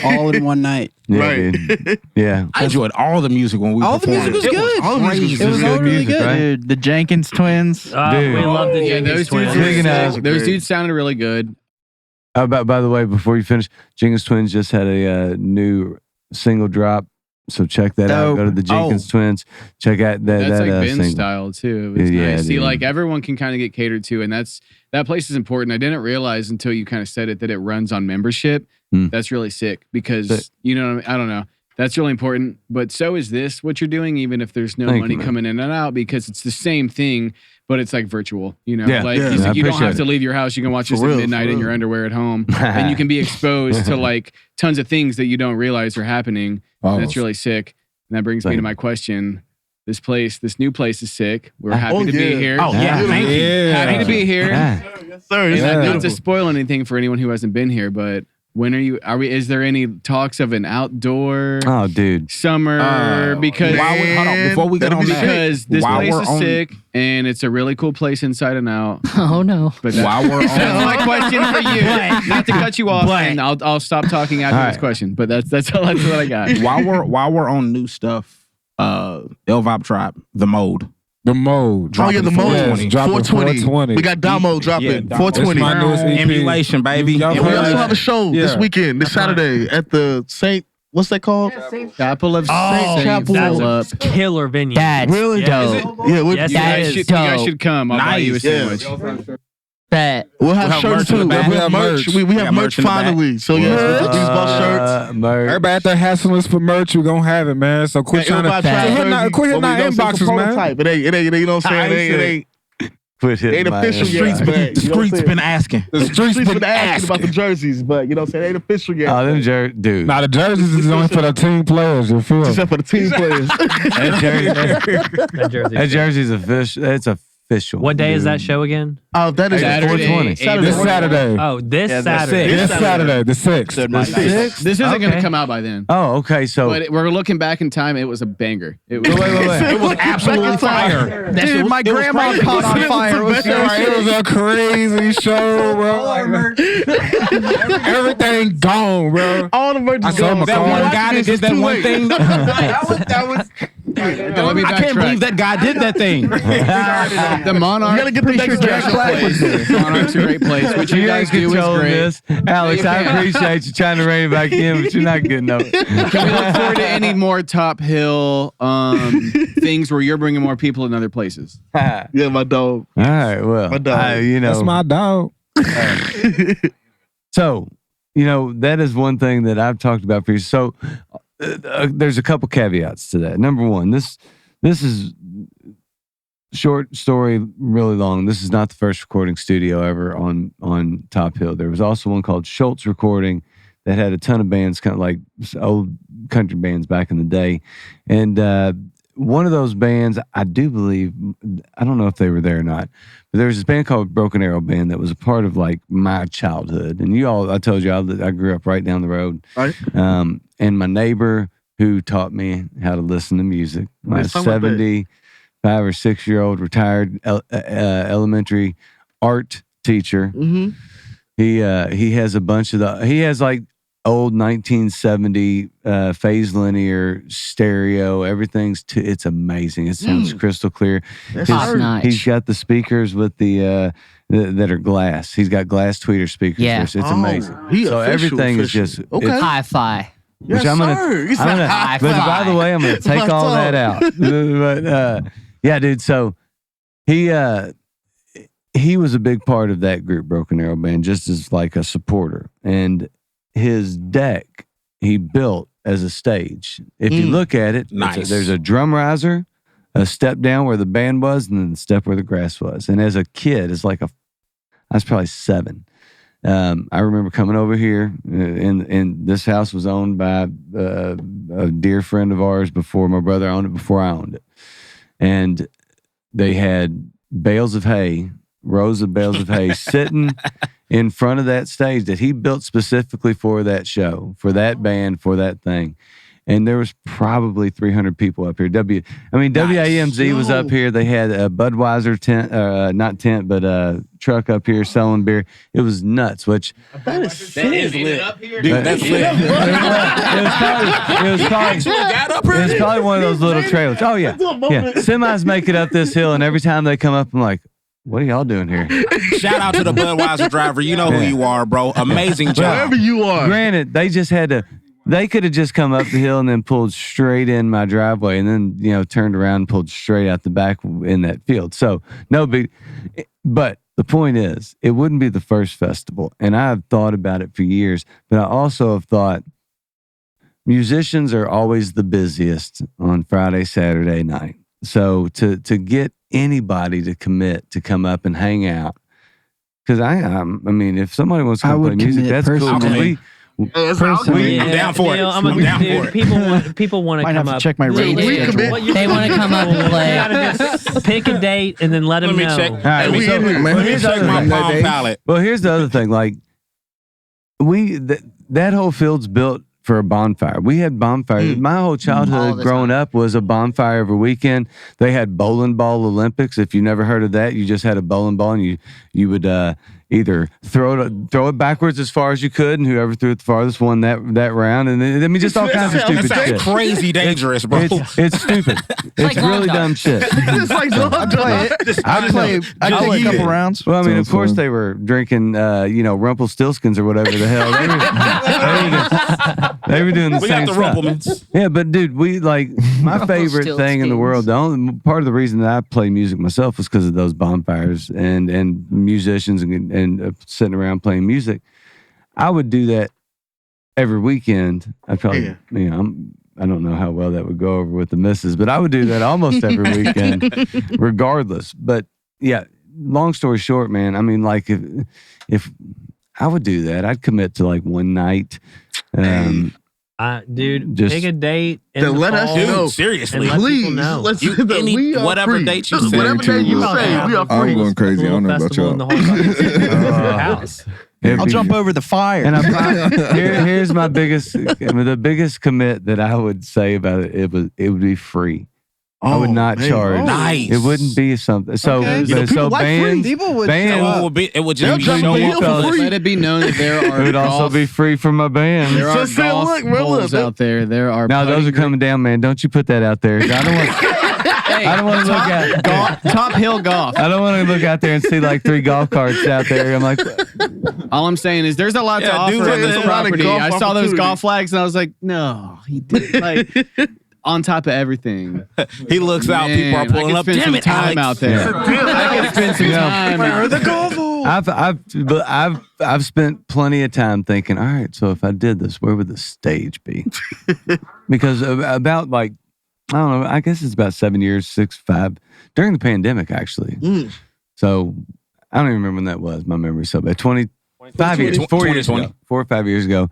all in one night? Yeah, Right. dude. Yeah. I enjoyed all the music when we All the performed. music was good. All the music was It was good all really music, good. right? Dude, the Jenkins twins. Dude. We love the Jenkins twins. Those dudes sounded really good. By the way, before you finish, Jenkins Twins just had a new single drop. So check that out. Go to the Jenkins Twins. Check out that. That's that, like Ben's single. style too. It was Yeah, nice. See, dude. like everyone can kind of get catered to, and that place is important. I didn't realize until you kind of said it that it runs on membership. That's really sick because you know, I don't know. That's really important. But so is this what you're doing, even if there's no money coming in and out, because it's the same thing, but it's like virtual. You know, like he's like, you don't have to leave your house. You can watch this at midnight in your underwear at home, and you can be exposed to like tons of things that you don't realize are happening. That's really sick. And that brings me to my question. This new place is sick. We're happy to be here. Oh, yeah. Thank you. Happy to be here. Yes, sir. And not to spoil anything for anyone who hasn't been here, but is there any talks of an outdoor summer? Because hold on, before we get on that, because this place is sick and it's a really cool place inside and out. Oh no. But that's my question for you. Not to cut you off, and I'll stop talking after this question. But that's what I got. While we're on new stuff, ViBE Tribe, The Mode. The Mode. Oh yeah, the Mode. Yes, dropping 420. We got Damo dropping 420. It's my newest EP. Emulation, baby. And we also have a show this weekend, this Saturday at the St. What's that called? Chapel of St. Chapel. That's a killer venue. That's Really? dope. Yeah, Yes, you guys should come. I'll buy you a sandwich. Bet. We'll have shirts too. We have merch. We have merch in the back. finally. So yes, we bought shirts. Merch. Everybody out there hassling us for merch. We're going to have it, man. So quit trying to Everybody try quit hitting our But we inboxes, don't say man. prototype. It ain't, you know what I'm saying? It ain't. Quit They hitting ain't my official ass. yet. The streets been asking. The streets been asking about the jerseys, but you know what I'm saying? They ain't official yet. Oh, them dude. Now the jerseys is only for the team players. You feel? Except for the team players. That jersey's official. It's official. What day is that show again? Oh, that is Saturday. 420. This Saturday. Oh, this Yeah, Saturday. This Saturday, the 6th. This isn't going to Okay. come out by then. Oh, okay. So But we're looking back in time. It was a banger. It was, It was absolutely fire. Dude, my grandma caught on fire. It was so It was a crazy show, bro. Everything gone, bro. all the merch I is saw gone. my That one guy that did that one thing. Let me I can't backtrack. believe that guy did that thing. The Monarch. You gotta get the next Jack Black was there. Monarch's a great place. What you you guys guys do is controlling great. this. Alex, I appreciate you trying to rein it back in, but you're not good enough. Can we look forward to any more Top Hill things where you're bringing more people in other places? Yeah, my dog. All right, well, My dog. you know, That's my dog. so, you know, that is one thing that I've talked about for you. So, there's a couple caveats to that. Number one, this is short story, really long. This is not the first recording studio ever on Top Hill. There was also one called Schultz Recording that had a ton of bands, kind of like old country bands back in the day. And one of those bands, I do believe, I don't know if they were there or not, but there was this band called Broken Arrow Band that was a part of like my childhood. And I told you, I grew up right down the road. Right. And my neighbor who taught me how to listen to music, my Let's talk about that. 75 or 6-year-old retired elementary art teacher. Mm-hmm. He has a bunch of he has like old 1970 phase linear stereo. Everything's it's amazing. It sounds crystal clear. That's Top notch. He's got the speakers with the that are glass. He's got glass tweeter speakers. Yeah. It's amazing. He So official, everything is official. just Okay. it's- Hi-fi. Yes, which I'm gonna, sir. He said I'm gonna high but by five. the way, I'm gonna take My all that dog. out. But yeah, dude. So he was a big part of that group, Broken Arrow Band, just as like a supporter. And his deck he built as a stage. If you look at it, Nice. there's a drum riser, a step down where the band was, and then the step where the grass was. And as a kid, it's like I was probably 7. I remember coming over here, and this house was owned by a dear friend of ours before my brother owned it, before I owned it. And they had bales of hay, rows of bales of hay sitting in front of that stage that he built specifically for that show, for that band, for that thing. And there was probably 300 people up here. WAMZ was up here. They had a Budweiser tent, not tent, but a truck up here selling beer. It was nuts, which That is sick. Dude, that's lit. it was probably one of those little trailers. Oh yeah. Yeah. Semis make it up this hill, and every time they come up, I'm like, what are y'all doing here? Shout out to the Budweiser driver. You know who you are, bro. Amazing job. Wherever you are. Granted, they just had to. They could have just come up the hill and then pulled straight in my driveway, and then turned around and pulled straight out the back in that field. So no big. But the point is, it wouldn't be the first festival, and I've thought about it for years. But I also have thought musicians are always the busiest on Friday, Saturday night. So to get anybody to commit to come up and hang out, because I mean, if somebody wants to I come play would music, commit that's cool. personally. We I'm down for it. I'm down for it. People want to Might come have to up. check my They rate do. schedule. They want to come up and You play. gotta just pick a date and then let them Let me know. check. All right, Let me so- check well, my here's the other my thing. palm palette. Well, here's the other thing. Like that whole field's built for a bonfire. We had bonfires. My whole All childhood the growing time. up was a bonfire every weekend. They had bowling ball Olympics. If you never heard of that, you just had a bowling ball and you would either throw it backwards as far as you could, and whoever threw it the farthest won that round. And I mean, just all kinds of stupid That's shit. crazy dangerous, bro. It's stupid. It's like really lawn dumb darts. shit. It's like I play a couple rounds. Well, I mean, of Sounds course fun. they were drinking, Rumpelstiltskins or whatever the hell. They were doing the We same got the stuff. Rumplemans. Yeah, but dude, we like my favorite thing in the world. The only part of the reason that I play music myself was because of those bonfires and musicians and sitting around playing music. I would do that every weekend. I probably, I don't know how well that would go over with the missus, but I would do that almost every weekend, regardless. But yeah, long story short, man, I mean, like if I would do that, I'd commit to like one night. Dude, Just- pick a date and Then let us know. Seriously. And let people Please, know. let's any- we are whatever free. date you say. Whatever date you say, we are I'm free. going crazy. I don't know about Festival in the y'all. whole fucking house. It'd I'll be- jump over the fire. And here's my the biggest commit that I would say about it. It would be free. I would not charge. Nice. It wouldn't be something. So, Okay. You know, people like free. bands, People would bands, It would They'll just be jump show on the up. hill for free. Let it be known that there it are would also golf, be free for my band. there are So say, golf look, bro, holes look. out there. There are No, those are putting coming down, man. Don't you put that out there. I don't want. I don't want to look at Top hill golf. I don't want to look out there and see like 3 golf carts out there. I'm like, All I'm saying is there's a lot to Yeah, offer dude, on there's this a lot of property. golf I saw those opportunity. golf flags and I was like, no, he did like on top of everything. He looks out. People are Man, pulling I up. could spend Damn some it, time Alex. out there. I could spend some time out there. I've spent plenty of time thinking, all right, so if I did this, where would the stage be? Because about like, I don't know, I guess it's about 7 years, 6, 5, during the pandemic, actually. So I don't even remember when that was. My memory's so bad. 25 years, 4 years ago, 4 or 5 years ago,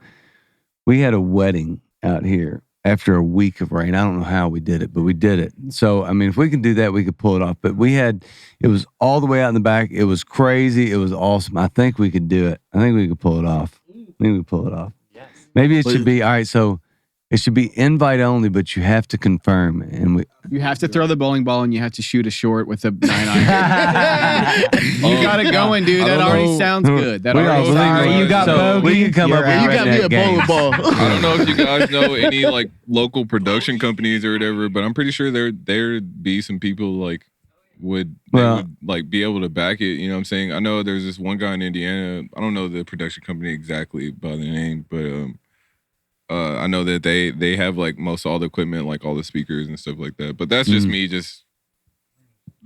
we had a wedding out here after a week of rain. I don't know how we did it, but we did it. So, I mean, if we can do that, we could pull it off. But it was all the way out in the back. It was crazy. It was awesome. I think we could do it. I think we could pull it off. Yes. Maybe it should be, all right, so it should be invite only, but you have to confirm. And You have to throw the bowling ball and you have to shoot a short with a 9-iron. You got it going, dude. That already sounds good. That already sounds good. you got bogey. We can come up with You got me a redneck bowling games. ball. I don't know if you guys know any like local production companies or whatever, but I'm pretty sure there'd be some people like would like be able to back it. You know what I'm saying? I know there's this one guy in Indiana. I don't know the production company exactly by the name, but I know that they have like most all the equipment, like all the speakers and stuff like that. But that's just me just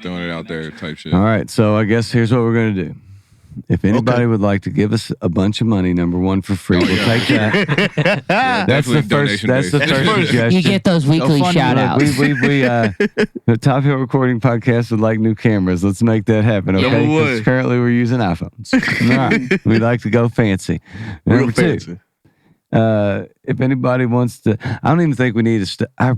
throwing it out there type shit. All right, so I guess here's what we're going to do. If anybody would like to give us a bunch of money, number one for free, we'll take that. That's the first. That's the first suggestion. You get those weekly shout outs. We the Top Hill Recording Podcast would like new cameras. Let's make that happen, okay? Yeah, we 'Cause would. currently we're using iPhones. All right, we'd like to go fancy. Real Number two, fancy. if anybody wants to, I don't even think we need to. I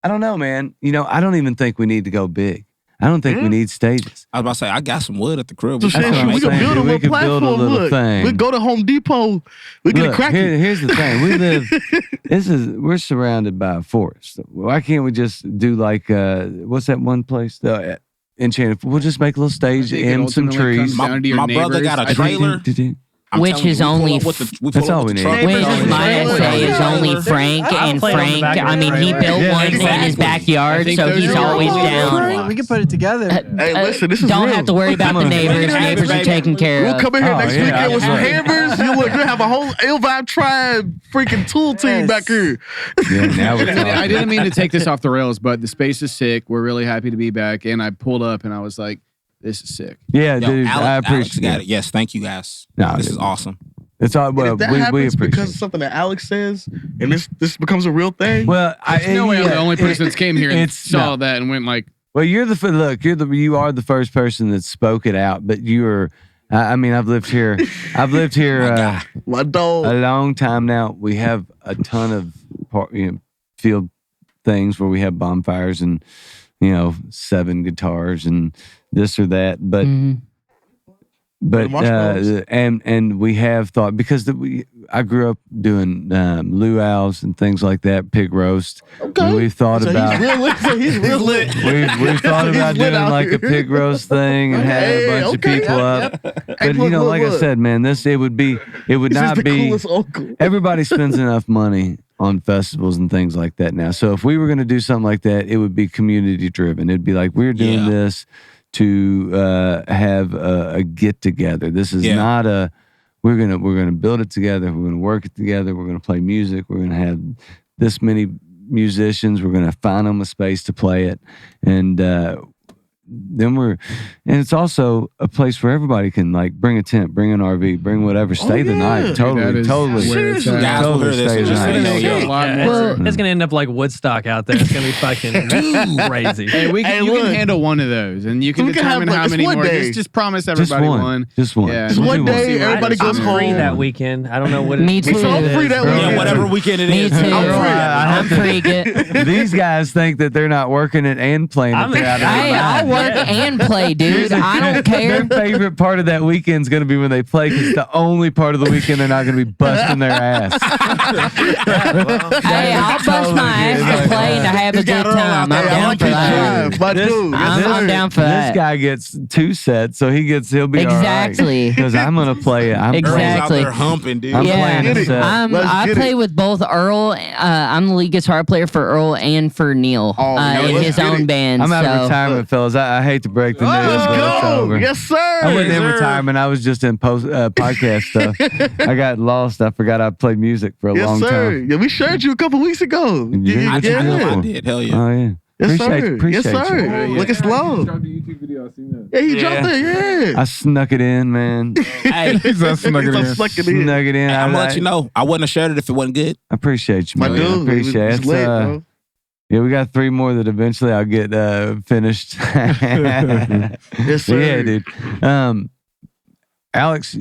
don't know, man. You know, I don't even think we need to go big. I don't think we need stages. I was about to say, I got some wood at the crib. So We shit, can what we I'm can saying, build a dude. We little could build a platform. little Look, thing. we go to Home Depot. We get a Look, cracky. here's the thing. We live. We're surrounded by a forest. Why can't we just do like what's that one place? The Enchanted. We'll just make a little stage I think it and some ultimately trees. comes down to your My brother got a neighbors. trailer. Which telling you, is we pull only up with the- we pull That's up all with we the need. truck. Which Neighbors is my trailer. essay is only Frank, and played on the Frank, back of I the mean, he trailer. built Yeah, one in his exactly. backyard, think so those he's are always all down. We can put it together. Hey, listen, this is Don't real. have to worry about the neighbors. Neighbors are taken care We'll of. come in here Oh, next yeah, weekend with some yeah. hammers. You'll have a whole ill vibe tribe freaking tool team back here. Yeah, now we're talking. I didn't mean to take this off the rails, but the space is sick. We're really happy to be back. And I pulled up and I was like, this is sick. Yeah, Yo, dude, I Alex appreciate got it. Yes, thank you guys. No, This dude. is awesome. It's all And well. if that We happens appreciate. because of something that Alex says, and this becomes a real thing. Well, There's no way I'm the only person that's came here and it's saw no. that and went like, Well, you are the first person that spoke it out. But you're. I mean, I've lived here. My dog. a long time now. We have a ton of field things where we have bonfires and 7 guitars and this or that. But Mhm. but marshmallows. and we have thought because I grew up doing luau's and things like that, pig roast. Okay. And we've thought So about. he's real lit. So he's real lit. We've thought He's about lit doing out like a here. pig roast thing and having a bunch of people up. But Hey, look, like I look. said, man, it would This not is the be. coolest uncle. Everybody spends enough money on festivals and things like that now. So if we were going to do something like that, it would be community driven. It'd be like we're doing this to have a get together. This is not a. We're gonna build it together. We're gonna work it together. We're gonna play music. We're gonna have this many musicians. We're gonna find them a space to play it, and and it's also a place where everybody can like bring a tent, bring an RV, bring whatever, stay the night. Totally. Seriously. Totally stay the night. It's gonna end up like Woodstock out there. It's gonna be fucking crazy. Hey, you can handle one of those, and you can determine how many more. Just promise everybody one. Just one. Yeah, Just one day, everybody goes home. Free that weekend. I don't know what. Me too. I'm free that weekend. Yeah, whatever weekend it Me is. too. I'm free. These guys think that they're not working it and playing it. Hey, I'll work and play, dude. I don't care. Their favorite part of that weekend is going to be when they play, because it's the only part of the weekend they're not going to be busting their ass. Hey, I'll bust my ass to play and to have a good time. I'm down for that. I'm down for that. This guy gets 2 sets, so he'll be exactly because I'm going to play it. Exactly. Out there humping, dude. I'm playing a set. I play with both Earl. I'm the lead guitar player for Earl and for Neil in his own band. I'm out of retirement, fellas. I hate to break the news. Let's but it's go. over. Yes, sir. I wasn't in retirement. I was just in podcast stuff. I got lost. I forgot I played music for a long time. Yeah, we shared you a couple weeks ago. I did. Hell yeah. Oh yeah. Yes, sir. Appreciate Yes, sir. you. Look, it's low. Yeah, he dropped it. Yeah. I snuck it in, man. Hey, Snuck it in. I'm gonna let you know. I wouldn't have shared it if it wasn't good. I appreciate you, My man. dude, I appreciate it was lit, bro. Yeah, we got 3 more that eventually I'll get finished. Yes, sir. Yeah, dude. Alex,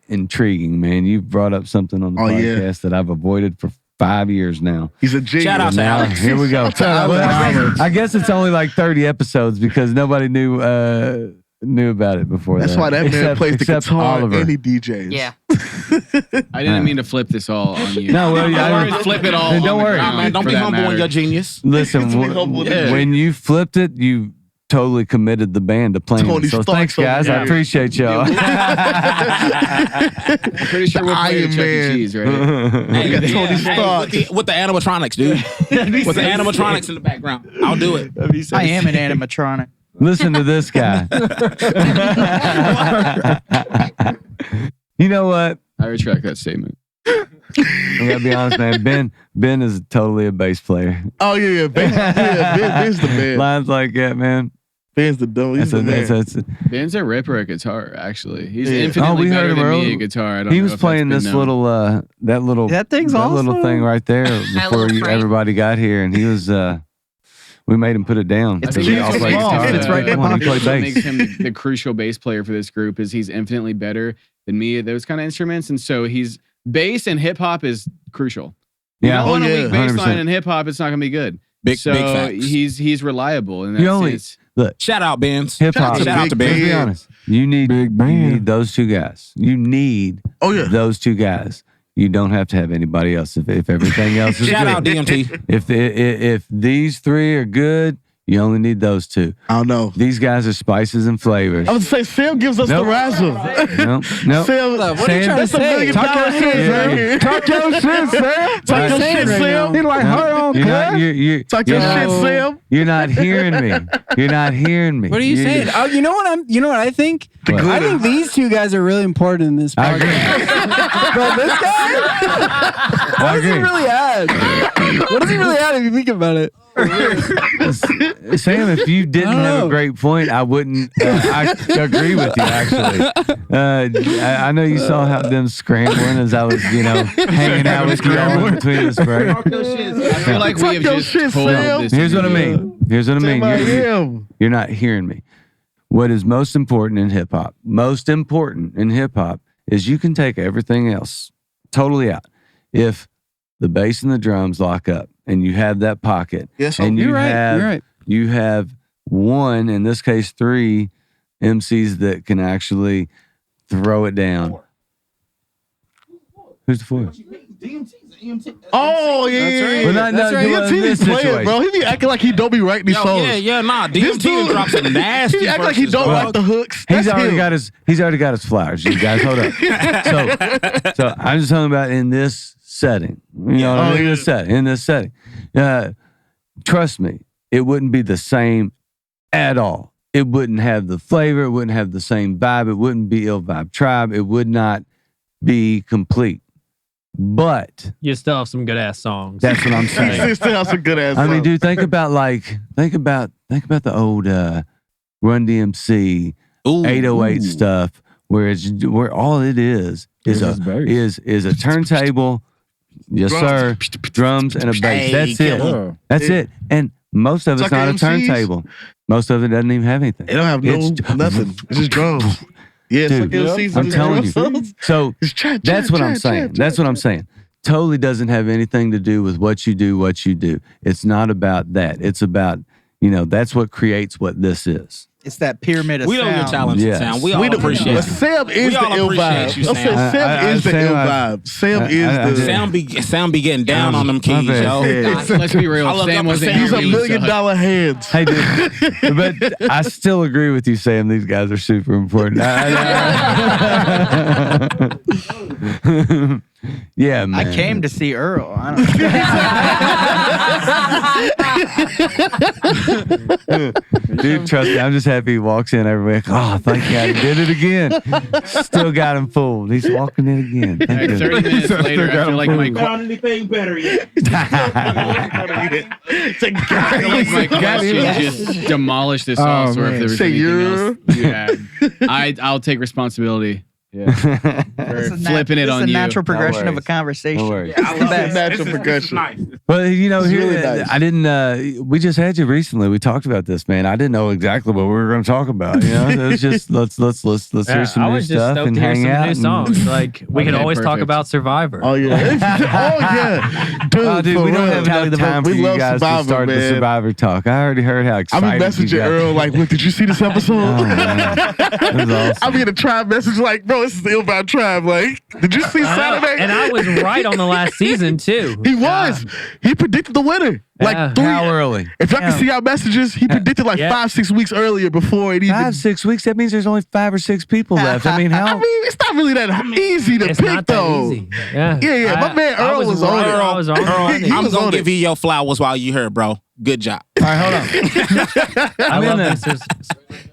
intriguing, man. You brought up something on the podcast that I've avoided for 5 years now. He's a genius. Shout out to Alex. Here we go. I guess it's only like 30 episodes because nobody knew about it before. That's why that man plays the guitar and he DJs. Yeah. I didn't mean to flip this all on you. No, well, yeah, flip it all. Don't worry. Nah, man, don't be humble on your genius. Listen, when you flipped it, you totally committed the band to playing. Tony So Stark thanks, guys. over I here. appreciate y'all. I'm pretty sure we're playing Chuck E. Cheese, right? Hey, got Tony Stark. with the animatronics, dude. With the animatronics in the background. I'll do it. I am an animatronic. Listen to this guy. You know what? I retract that statement. I gotta be honest, man. Ben is totally a bass player. Oh, yeah. Ben's the man. Lines like that, man. Ben's the dumb. He's the man. Ben's a ripper at guitar, actually. He's infinitely we heard better him than earlier. me at guitar. I don't He know was if playing that's this been known. little that thing's little awesome. thing right there before little frame. everybody got here, and he was we made him put it down. It's So we all played small. guitar. It's right in my He played What bass. makes him the crucial bass player for this group is he's infinitely better than me at those kind of instruments, and so he's bass and hip hop is crucial. You Yeah. don't want a weak bass 100%. line in hip hop; it's not gonna be good. Big so facts. he's reliable, and that's You only- his. Shout out, Benz. Hip hop. Shout out to Let's be Ben. honest. You need those 2 guys. You need those 2 guys. You don't have to have anybody else if everything else is Shout good. out, DMT. If these 3 are good, you only need those 2. I don't know. These guys are spices and flavors. I would say Sam gives us Nope. the razzle. No. Sam, What are you trying to that's a say? $1 million Talk your hit shit, right here. Talk your shit, Sam. Talk your shit, Sam. He like, hold on, You're not, cuz. you're, Talk your you're shit, not- Sam. You're not hearing me. You're not hearing me. What are you saying? Oh, you know what I think? What? I think these 2 guys are really important in this I podcast. agree. But this guy, I what does he agree. really add? What does he really add if you think about it? Sam, if you didn't I don't have know. a great point, I wouldn't. I agree with you, actually. I know you saw how them scrambling as I was, hanging out with you all in between the spray. I feel like we have your just shit, told Sam. this. Here's what I mean. Sam, I am. You're not hearing me. What is most important in hip hop? Most important in hip hop is you can take everything else totally out. If the bass and the drums lock up and you have that pocket, Yes, and You're right. you have 1, in this case 3 MCs that can actually throw it down. Who's the 4th? Oh, yeah. Well, not, That's no, right. well, in DMT this be playing, situation. bro. He be acting like he don't be writing these songs. Nah. This DMT dude- drops some nasty He act like he verses, don't bro. like the hooks. He's That's already him. got his flowers. You guys, hold up. So I'm just talking about in this setting. You know what I mean? In this setting. Trust me, it wouldn't be the same at all. It wouldn't have the flavor. It wouldn't have the same vibe. It wouldn't be ill vibe tribe. It would not be complete. But You still have some good ass songs. that's what I'm saying. He still has some good ass I mean, songs. dude, think about the old Run DMC, 808 stuff, where all it is a turntable, yes sir, drums and a bass. That's it. That's it. And most of it's not a turntable. Most of it doesn't even have anything. It don't have nothing. It's just drums. Yeah, dude, I'm telling you. So that's what I'm saying. That's what I'm saying. Totally doesn't have anything to do with what you do. It's not about that. It's about, that's what creates what this is. It's that pyramid of we sound. know your talent, Sam. We all appreciate it. Sam is the ill vibe. Sam is the ill vibe. Sam is the... Sam be getting down on them keys, yo. Let's be real. Sam wasn't He's $1 million hands. Hey, dude. But I still agree with you, Sam. These guys are super important. Yeah, man. I came to see Earl. I don't Dude, trust me, I'm just happy he walks in every week. Oh, thank God, he did it again. Still got him fooled. He's walking in again. Thank 30 minutes later, I feel like my found anything better yet. My question just demolished this sauce, or if there was anything else you had. I'll take responsibility. Yeah. Flipping it on you. It's a natural progression of a conversation. No worries. I love that natural progression. Nice. Well, here, really nice. I didn't, we just had you recently. We talked about this, man. I didn't know exactly what we were going to talk about. It was just, let's hear some new stuff and hang out. New songs. Like, we can always talk about Survivor. Oh, yeah. Dude, we don't have enough time for you guys to start the Survivor talk. I already heard how excited I be messaging Earl like, look, did you see this episode? That was awesome. I be in a tribe message like, bro, this is the Ill Vibe Tribe. Like, did you see Saturday? And I was right on the last season, too. He was. He predicted the winner. Like 3. How early? If y'all can see our messages, he predicted like 5-6 weeks earlier before it even. 5-6 weeks? That means there's only 5 or 6 people left. I mean, how? It's not really that easy to pick, though. Easy. Yeah. My man Earl was on it. I was on it. I'm going to give you your flowers while you here, bro. Good job. All right, hold on. I love this.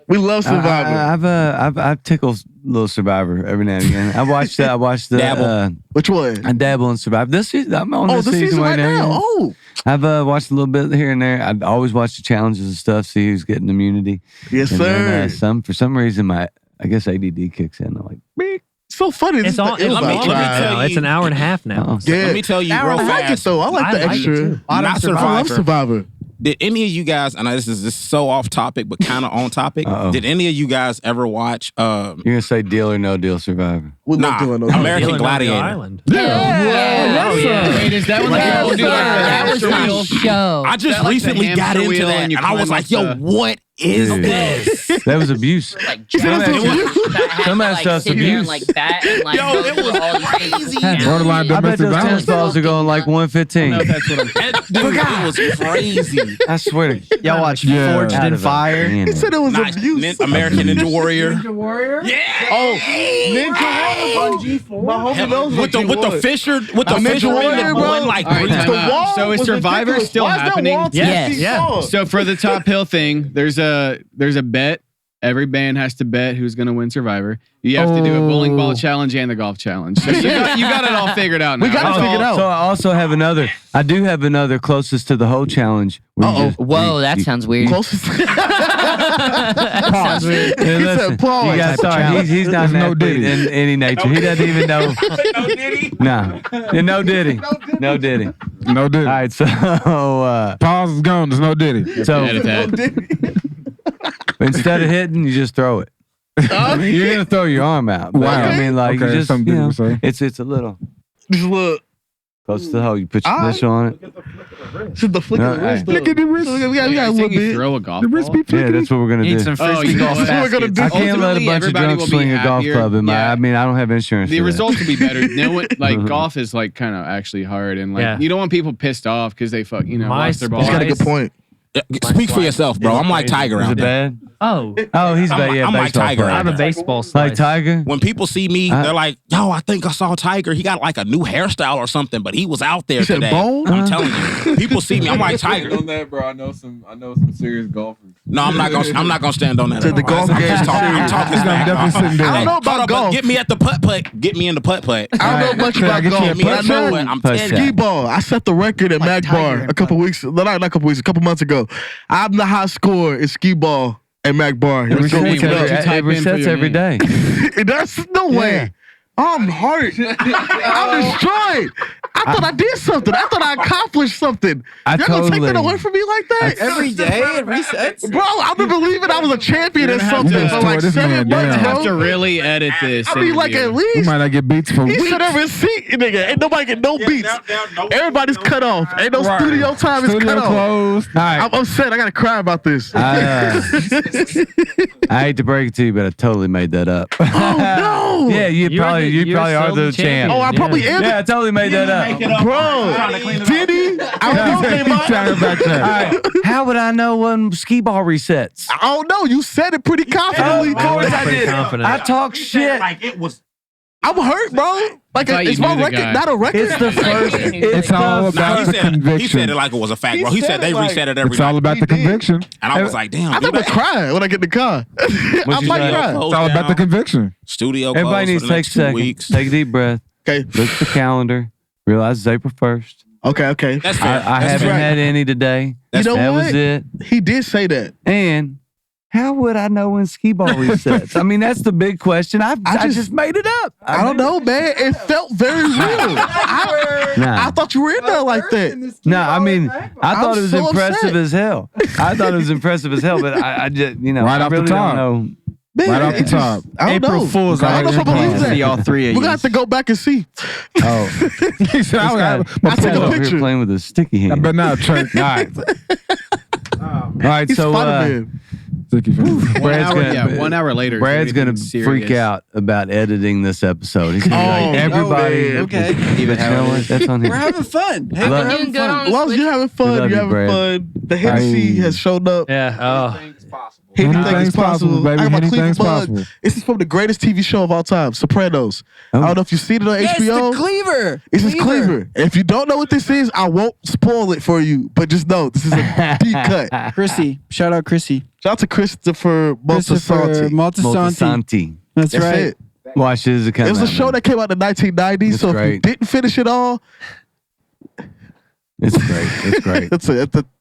We love Survivor. I tickle a little Survivor every now and again. I watched the Dabble. Which one? I dabble in Survivor. I'm on this season right now. Oh, I've watched a little bit here and there. I always watch the challenges and stuff, see who's getting immunity. Yes, and sir. Then, for some reason, I guess ADD kicks in. I'm like, beep. So funny. It's on. Let me tell you. It's an hour and a half now. Yeah. Let me tell you real I like it fast. though. I like the extra. Not Survivor. I love Survivor. Did any of you guys, and this is so off topic, but kind of on topic, did any of you guys ever watch... You're going to say Deal or No Deal Survivor? American Gladiator. Island. Yeah. Wait, is that what That was my show. I just recently got into that, and I was like, yo, what is this? That was abuse. Like, some of that stuff's abuse. Like bat and like Yo, it was crazy. Borderline I bet domestic those tennis violence. balls are going like 115. That's what I'm Dude, it was crazy. I swear to Y'all watched Yeah. Forged in Fire. He said it was abuse. American Ninja Warrior. Yeah. Oh, Ninja Warrior. My homie knows With the Fisher, with the Ninja Fisher Warrior, ring, bro. one like All right, time The out. wall So is was Survivor ridiculous. still Why is that happening? wall Yes. 10 feet Yeah. tall? So for the top hill thing, there's a bet. Every band has to bet who's going to win Survivor. You have to do a bowling ball challenge and the golf challenge. So you got it all figured out now. We got it figured out. So I also have another. I do have another closest to the whole challenge. Whoa, that sounds weird. Closest. Sounds weird. Hey, He said pause. You guys, sorry, he's not an athlete in any nature. He doesn't even know. No Diddy. No. Yeah, no Diddy. No Diddy. No Diddy. All right, so Pause is gone. There's no Diddy. Edit that. instead of hitting, you just throw it. You're gonna throw your arm out. But, Wow. I mean, like Okay, you just, something you know, different to it's a little Just look. close to the hole. You put your initial on it. Just the flick of the No, wrist. hey. Look at the wrist. We got a I little think you bit. throw a golf The wrist ball. be Yeah, flicking. that's what we're gonna Need do. some frisbee you golf know, That's what we're gonna do. I can't let a Ultimately, bunch of everybody drunks will be swing a golf happier. club in my. Yeah. I mean, I don't have insurance. The for that. results will be better. No one like golf is like kind of actually hard, and like you don't want people pissed off because they lost their ball. He's got a good point. Speak for yourself, bro. I'm like Tiger Is out it there. bad? Oh, He's bad. Yeah, I'm like baseball Tiger. player. I have a baseball slice. Like Tiger. When people see me, they're like, yo, I think I saw Tiger. He got like a new hairstyle or something, but he was out there said today. bone? I'm telling you. People see me. I'm like Tiger. On that, bro. I know some serious golfers. No, I'm not gonna stand on that. To the golf I'm game just talking, I'm serious. talking definitely smack, bro. sitting down. I don't know Hold about up, but golf. get me at the putt-putt. Get me in the putt-putt. I don't know much Can I about get you a golf, but I putt know shot? I'm Putt telling shot. skee ball. I set the record at Mag Tiger Bar and a couple months ago. I'm the high scorer in skee ball Hey, Mac Bar. It resets every day. That's no way. I'm hurt. I'm destroyed. I thought I did something. I thought I accomplished something. Y'all gonna take that away from me like that? Every day it resets? Bro, I've been believing I was a champion or something for like 7 months, I bro. have to really edit this. I mean, like at We least might not get beats for he weeks. said every seat, nigga. Ain't nobody get no beats. Everybody's cut off. Ain't no studio time. It's Studio cut off. closed. All right. I'm upset. I gotta cry about this. I hate to break it to you, but I totally made that up. Oh no! Yeah, you probably are the champ. Oh, I probably am. Yeah, I totally made that up. Bro, did he? I don't know. All right. How would I know when skee ball resets? I don't know. You said it pretty confidently. Of course I did. confident. I talk shit. Like it was. I'm hurt, bro. Like, thought it's you my knew the record, guy. not a record. It's the first. It's all about the He conviction. said it like it was a fact, bro. He said they reset it every It's all night. about the conviction. And I was like, damn. I do never that? cry when I get in the car. I you might say? cry. Close It's all about the down. conviction. Studio Everybody needs closed to for the take a next 2 second. weeks. Take a deep breath. Okay. Look at the calendar. Realize it's April 1st. Okay. That's fair. I That's haven't fair. had any today. You know that what? was it. He did say that. And how would I know when skee ball resets? I mean, that's the big question. I just made it up. I don't know, man. It felt very real. I thought you were in there like that. No, I mean, I thought it was so impressive upset. as hell. I thought it was impressive as hell, but I just, Right I off the really top. don't know. Man, Right off the it just- top. I don't April know. Fool's I don't know if I believe See all that. three of We're you. gonna have to go back and see. Oh, He said, I took a over here picture. playing with a sticky hand. I bet not, Trent. All right. All right, He's so Spider-Man. One hour later. Brad's gonna anything freak serious. out about editing this episode. He's gonna be Oh, like, everybody. man. Okay. But you know what? That's on him. We're having fun. Hey, Love- we're Doing having good on fun. As long as you're having We fun, love you're you, having Brad. fun. The Hennessy has shown up. Yeah. Oh. Anything Anything's is possible. possible, baby. I got my Anything's Cleveland mug. possible. This is from the greatest TV show of all time, Sopranos. Oh. I don't know if you've seen it on Yes, HBO. the cleaver. This is Cleaver. If you don't know what this is, I won't spoil it for you. But just know this is a deep cut. Chrissy. Shout out Chrissy. Shout out to Christopher Christopher Moltisanti. Maltasanti. Moltisanti. That's That's right. it. Watch this as it comes It was a out, show man. that came out in the 1990s. It's So if you great. didn't finish it all, It's great. It's great. it's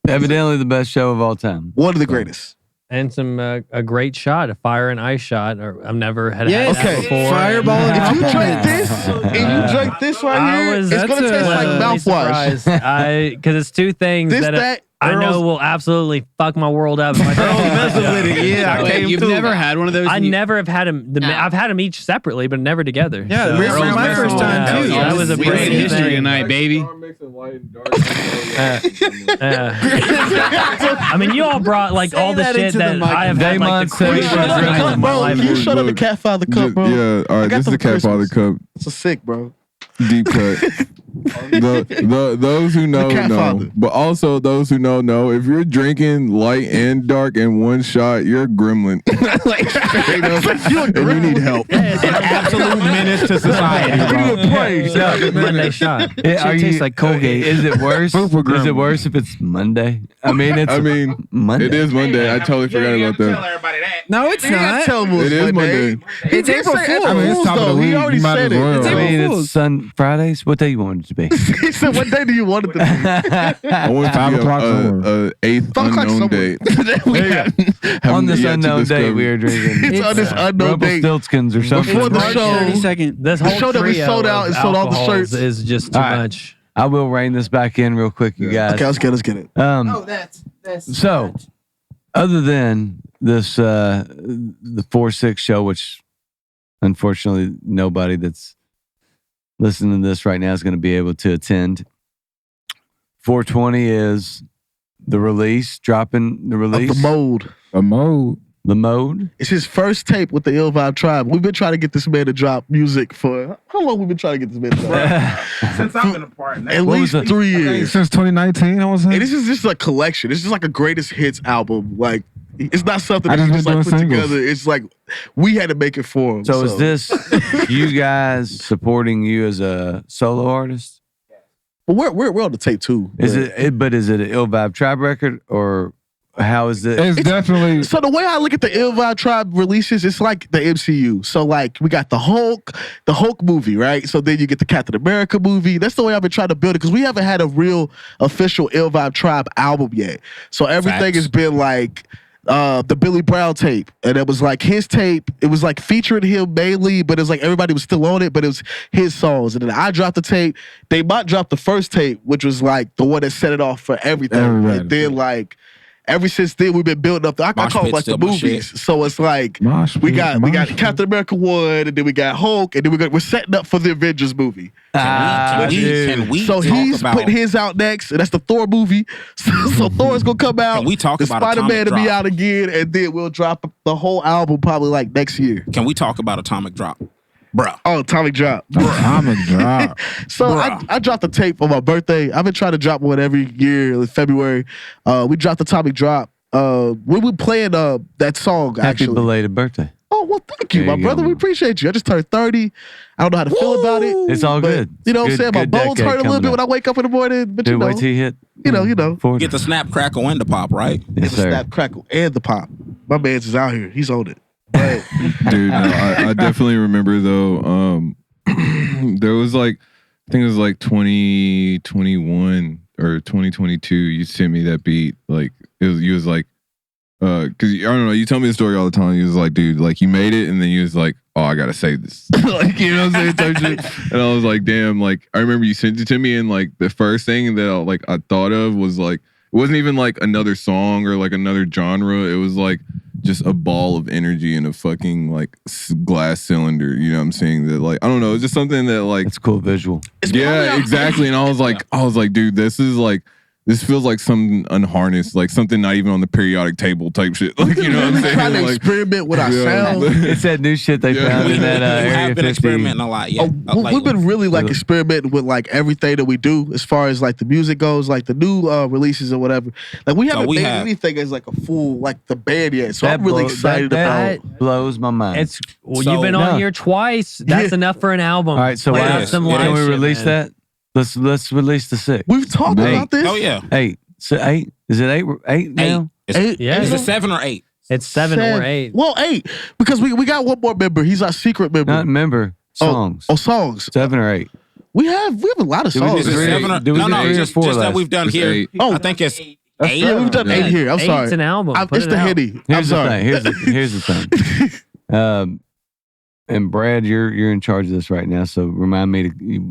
Evidently the best show of all time. one of the greatest. And some a great shot, a fire and ice shot. Or I've never had Yes. that Okay. before. Fireball and If you Compliment. drink this and you drink this right I here, was it's gonna taste like pleasantly mouthwash. surprised. Because it's two things This, that I know Earl's- will absolutely fuck my world up. If I don't with it. Yeah, I Wait, came you've through. never had one of those? I and you- never have had them. No. I've had them each separately, but never together. Yeah, So- this is Earl's my Mix. first time Yeah, too. yeah, that was a We made brand history thing. tonight, baby. I mean, you all brought like all the that shit into the that mic. I have had like the Damon said craziest he was nights drinking of my Bro, life. can you shut up the Look, Cat Father cup, bro? Yeah, all I right. got This is them the Cat Father Christmas. cup, It's a sick, bro. deep cut. Those who know Cat know, Father. but also those who know. If you're drinking light and dark in one shot, you're a gremlin. Like, straight up, and you need help. An absolute menace to society, bro. Monday shot. It tastes like Colgate. Is it worse? Super Is it gremlin. worse if it's Monday? I mean, it's Monday. It is Monday. I totally forgot about Tell that. everybody that. No, it's not. It is Monday. He It's did April say Fool's. April I mean, it's Fool's, top of the though. He league. already You might said as well. it. I mean, April it's Fridays. What day you want it to be? He said, what day do you want it to be? I want it to 5 be o'clock somewhere. a eighth 5 o'clock unknown somewhere. date. We haven't On this yet to unknown day, discover. we are drinking It's on this unknown date. Rumpelstiltskins or something. Before the March show, 32nd. This The whole show that we trio sold out of and sold all the alcohols shirts. is just too All right. much. I will rein this back in real quick, you guys. Okay, let's get it. That's So, other than this, the 4-6 show, which unfortunately nobody that's listening to this right now is going to be able to attend. 420 is the release, dropping the release. Of the mold. A mode. The mode. It's his first tape with the Ill Vibe Tribe. We've been trying to get this man to drop music for how long? We've been trying to get this man to drop? Since I've been a part, At least 3 years. Since 2019, I was And saying. this is just a collection. It's just like a greatest hits album. Like it's not something I that just you been just like doing put singles. together. It's like we had to make it for him. So is this you guys supporting you as a solo artist? But we're on the tape too. Is it? But is it an Ill Vibe Tribe record or how is it? It's definitely. So the way I look at the Ill Vibe Tribe releases, it's like the MCU. So like we got the Hulk movie, right? So then you get the Captain America movie. That's the way I've been trying to build it because we haven't had a real official Ill Vibe Tribe album yet. So everything Facts. has been like the Billy Brown tape, and it was like his tape. It was like featuring him mainly, but it was like everybody was still on it, but it was his songs. And then I dropped the tape. They might drop the first tape, which was like the one that set it off for everything. And then like ever since then we've been building up. I call it like the movies. So it's like we got Captain America 1, and then we got Hulk, and then we're setting up for the Avengers movie. Can we so talk he's about, putting his out next, and that's the Thor movie. So Thor's gonna come out. Can we talk the about Spider-Man to Atomic be Drop? out again, and then we'll drop the whole album probably like next year. Can we talk about Atomic Drop? Bruh. Oh, Atomic Drop. Atomic Drop. So I dropped the tape for my birthday. I've been trying to drop one every year in February. We dropped Atomic Drop. We were playing that song, actually. Happy belated birthday. Oh, well, thank you, my brother. We appreciate you. I just turned 30. I don't know how to feel about it. It's all but, good. You know what I'm saying? My Good bones decade hurt a little coming bit up. when I wake up in the morning. But Dude, you know, wait till you hit. you know. 40. Get the snap, crackle, and the pop, right? Yes, The sir. snap, crackle, and the pop. My man's is out here. He's on it. But Dude, no, I definitely remember though. There was like, I think it was like 2021 or 2022. You sent me that beat. Like you was like, because I don't know. You tell me the story all the time. You was like, dude, like you made it, and then you was like, oh, I gotta save this. Like, you know what I'm saying? Type shit. And I was like, damn. Like I remember you sent it to me, and like the first thing that I thought of was like, it wasn't even like another song or like another genre. It was like just a ball of energy in a fucking like glass cylinder. You know what I'm saying? That like, I don't know. It's just something that like, It's a cool visual. yeah, exactly. And I was like, dude, this feels like something unharnessed, like something not even on the periodic table type shit. Like, you know what I'm saying? trying to Like, experiment with our sound. It's that new shit they found in that We Area have been 50. experimenting a lot, yeah. We've been really like experimenting with like everything that we do as far as like the music goes, like the new releases or whatever. Like we haven't made anything as like a full like the band yet, so I'm really excited that about. blows my mind. It's you've been on here twice. That's enough for an album. All right, so Have some can live we shit, release man. that? Let's release the 6. We've talked about this. Oh yeah. 8. So 8. Is it 8 now? It's, Yeah. Is it 7 or 8? It's 7 or 8. Well, 8 because we got one more member. He's our secret member. Not member. Songs. Oh, songs. 7 or 8. We have a lot of Did we songs. do Is it three? 7 or Did we do no? 3 or Just 4 that last? we've done It's here. 8. I think it's 8. Yeah, we've done 8 here. I'm sorry. Eight's an album. Put It's it the out. Henny. I'm Here's the sorry. thing. Here's the thing. And Brad, you're in charge of this right now, so remind me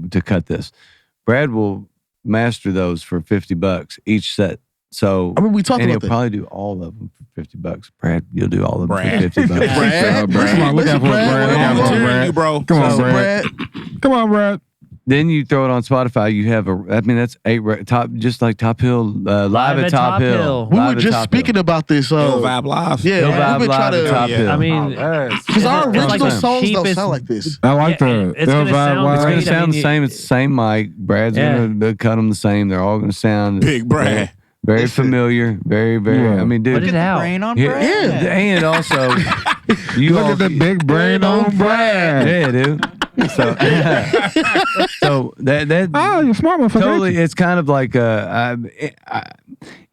to cut this. Brad will master those for $50 each set. So I mean, we talked and about he'll that. probably do all of them for $50. Brad, you'll do all of them Brad. for $50. Brad, Come on, look out for Brad. Brad. I'm Come on, cheering Brad. you, bro. Come on, So, Brad. Brad, Come on, Brad. Then you throw it on Spotify. You have that's 8 top, just like Top Hill, live at Top Hill. we Live were at just Top speaking Hill. about this. Ill Vibe Live. Yeah, Hill we've Vibe been Live trying at Top to. Hill. I mean, Because our it's like original the songs don't cheapest- sound like this. I like Yeah, the it's gonna sound It's great. going to I sound mean, the same. It's the same mic. Brad's going to cut them the same. They're all going to sound Big Brad. very familiar. Very, very. Yeah. I mean, dude. Put it out. Brain on Yeah, Brad. and also, you Look at the big brain on Brad. Yeah, dude. So, so that Oh, you're smart, motherfucker. totally. It's kind of like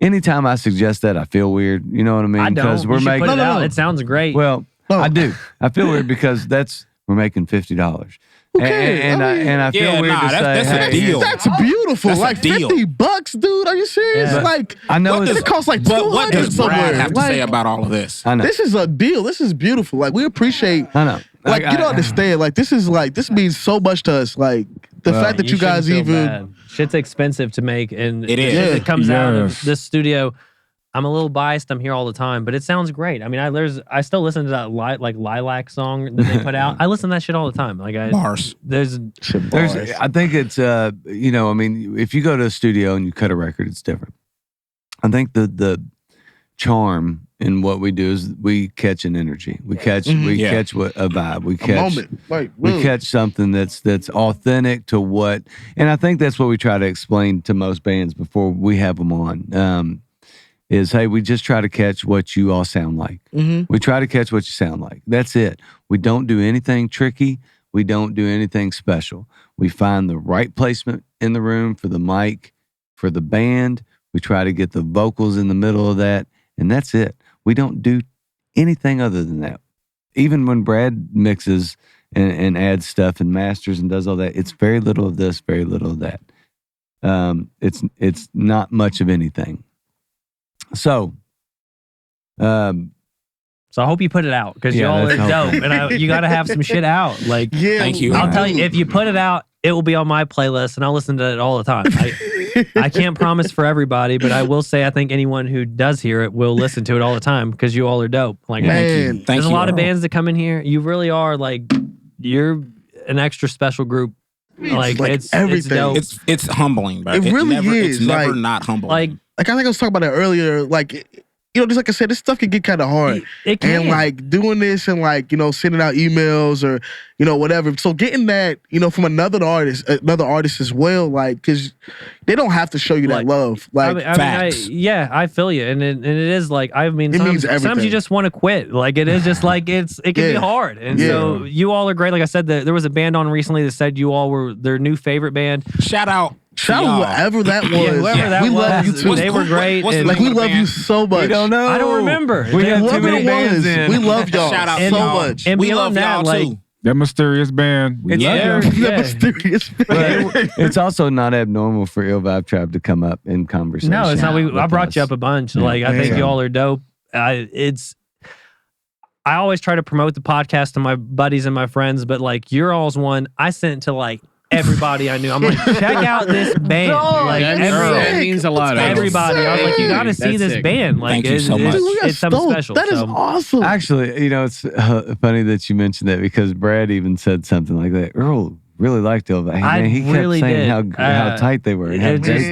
anytime I suggest that, I feel weird. You know what I mean? I don't. Because we're You should making. put it out. It sounds great. Well, I do. I feel weird because we're making $50. Okay, And I feel Yeah, weird nah, to say, that's a hey, deal. That's beautiful. That's a like deal. $50, dude. Are you serious? Yeah. Like I know what it's- does it cost like But what $200 does Brad somewhere? have to Like, say about all of this? I know. This is a deal. This is beautiful. Like we appreciate. I know. Like you don't understand. Like this means so much to us. Like the fact that you guys shouldn't feel even. bad. Shit's expensive to make, and It is. shit Yeah. that comes out of Yes. this studio. I'm a little biased. I'm here all the time, but it sounds great. I mean, I still listen to that Lilac song that they put out. I listen to that shit all the time. Like Bars. there's I think it's I mean, if you go to a studio and you cut a record, it's different. I think the charm in what we do is we catch an energy. We catch Yeah. catch what a vibe. We A catch moment. Like we really. catch something that's authentic to what, and I think that's what we try to explain to most bands before we have them on. Is hey, we just try to catch what you all sound like. Mm-hmm. We try to catch what you sound like. That's it. We don't do anything tricky. We don't do anything special. We find the right placement in the room for the mic, for the band. We try to get the vocals in the middle of that, and that's it. We don't do anything other than that. Even when Brad mixes and adds stuff and masters and does all that, it's very little of this, very little of that. It's not much of anything. So, So I hope you put it out because Yeah, y'all are let's hope. dope, and you got to have some shit out. Like, Yeah, Thank you. I'll tell you, if you put it out, it will be on my playlist, and I'll listen to it all the time. I can't promise for everybody, but I will say I think anyone who does hear it will listen to it all the time because you all are dope. Like, Man, Thank there's you. a lot of bands that come in here. You really are like, you're an extra special group. Like it's everything. dope. It's humbling, but It really is, It's never like- not humbling. Like Like I think I was talking about it earlier. Like, just like I said, this stuff can get kind of hard. it can. And like doing this and like, sending out emails or, whatever. So getting that, from another artist as well, like, cause they don't have to show you that love. Like, Facts. I feel you. And it is like, I mean, It means sometimes everything. you just want to quit. Like it is just like, it can be hard. And so you all are great. Like I said, there was a band on recently that said you all were their new favorite band. Shout out shout out whoever that was. Yeah, whoever that we was, love you too. they were great. What's the and- Like, name we of the love band? you so much. We don't know. I don't remember. We got too Whoever many it bands was, in. we love y'all Shout out so to y'all. much. And We beyond love y'all that, like, too. That mysterious band. We It's love there. y'all. That yeah. mysterious. But it's also not abnormal for Ill Vibe Tribe to come up in conversation. No, it's not. I with brought you us. up a bunch. Like I think Yeah. y'all are dope. I always try to promote the podcast to my buddies and my friends, but like your all's one, I sent to like everybody I knew. I'm like, check out this band. Dog, Like That means a lot. everybody. I was like, you got to see That's this sick. band. Like Thank you so much. Dude, we got it's something stoked. special. That is so. awesome. Actually, it's funny that you mentioned that because Brad even said something like that. Earl really liked Ill Vibe. I He kept really saying did. how tight they were and how It's great just,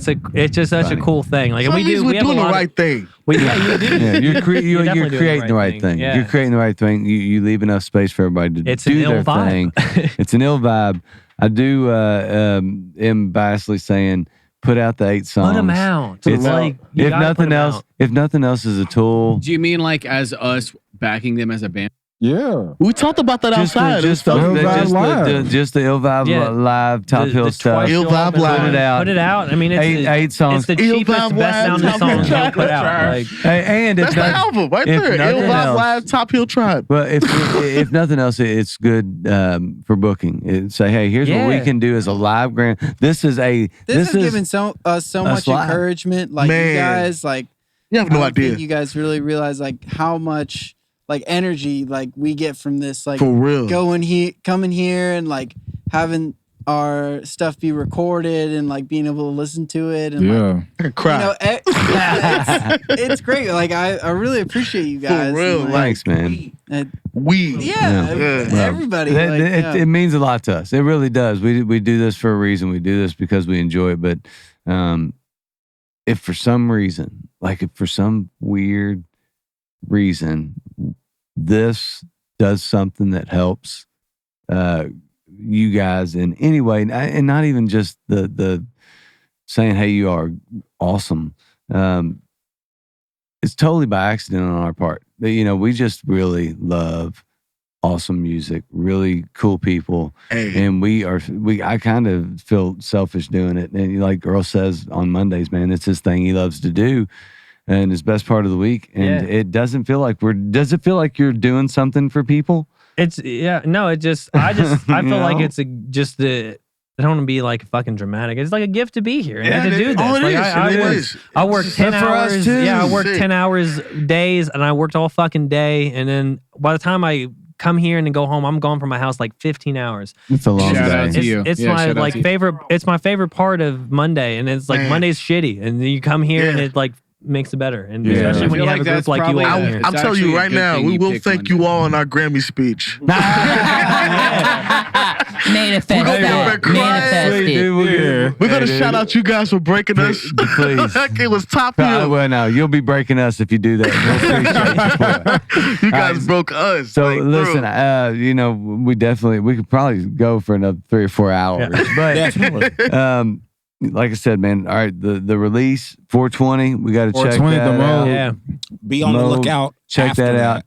they were. it's just such a funny. cool thing. Like So we it means do. we're We have a doing the lot right thing. you do. Yeah, you're You're definitely doing creating the right thing. Yeah. You're creating the right thing. You leave enough space for everybody to It's an do ill their vibe. thing. It's an ill vibe. I do am biasly saying put out the 8 songs. Put them out. It's like you if gotta put nothing 'em else, out. if nothing else is a tool. Do you mean like as us backing them as a band? Yeah. We talked about that Just outside. the, It was stuff. Ill Vibe Live. just the Ill Vibe Yeah. Live Top The- Hill the stuff. twice Ill you'll Vibe open Live. Put it out. Put it out. I mean, it's Eight songs. It's the Ill cheapest, Vibe best Live, sounding Top song Hill you'll put out. Tribe. Like, And That's the album right if there. nothing Ill Vibe else- Live, Top Hill Tribe. Well, if nothing else, it's good for booking. Say, hey, here's what we Yeah. can do as a live grand. This is giving so us much live. encouragement. Like Man. you guys, like You have I no don't idea. think you guys really realize like how much like energy like we get from this. Like For real. coming here and like having our stuff be recorded and like being able to listen to it and like, Yeah. I could cry. it's great. Like I really appreciate you guys. real, and, Thanks, man. We. yeah, Yeah. everybody. That- like, it, yeah. it means a lot to us. It really does. We do this for a reason. We do this because we enjoy it. But if for some reason, like if for some weird reason, this does something that helps you guys in any way, and not even just the saying, "Hey, you are awesome." It's totally by accident on our part. We just really love awesome music, really cool people, Hey. and I kind of feel selfish doing it. And like Earl says on Mondays, man, it's his thing he loves to do, and his best part of the week. And it doesn't feel like does it feel like you're doing something for people? I feel like it's I don't want to be like fucking dramatic. It's like a gift to be here and Yeah, to it do is. this. Oh, it Like, is. It I is. worked 10 But for us hours. too. Yeah, I worked Shit. 10 hours days, and I worked all fucking day. And then by the time I come here and then go home, I'm gone from my house like 15 hours. It's a long Shout out day. to you. It's Yeah, my shout out like to you. favorite. It's my favorite part of Monday, and it's like Man. Monday's shitty, and then you come here and Yeah. it like makes it better, and Yeah. especially I when feel you like have a group that's like you probably all the- here. I'm It's telling actually you a right good now, thing we you will picked thank Monday. you all in our Grammy speech. Manifest We're gonna that. cry. Manifest Sweet, it. dude, we'll get- We're gonna Hey, shout dude. out you guys for breaking us. Please. It was Top Hill. Well, no, you'll be breaking us if you do that. We'll appreciate you for it. You guys broke us. So like, listen, bro. we could probably go for another 3 or 4 hours. But Definitely. like I said, man, all right, the release 420, we got to check 420, that the out. mode. Yeah, Be on the Mo, lookout. Check after that out.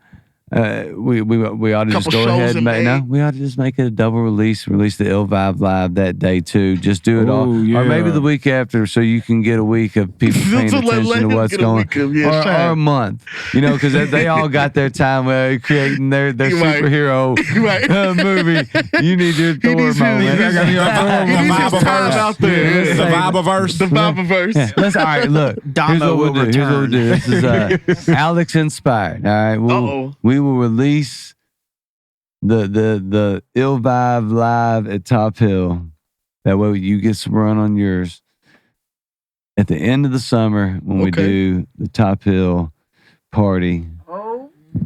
we ought to just Couple go shows ahead and in no, May. we ought to just make it a double release the ill Vibe live that day too. Just do it all, Ooh, yeah. or maybe the week after, so you can get a week of people paying So let attention to him what's get a going, week of, yeah, or a month, because they all got their time creating their Right. superhero Right. movie. You need your Thor needs his- moment. he needs his time out there. The ViBE-verse. The ViBE-verse. Yeah, let's all right. Look, here's Damo what we'll will do. Here's what we'll do. return. This is Alex inspired. All right, Uh-oh. we will release the ill Vibe live at Top Hill. That way you get some run on yours at the end of the summer when we Okay. do the Top Hill party.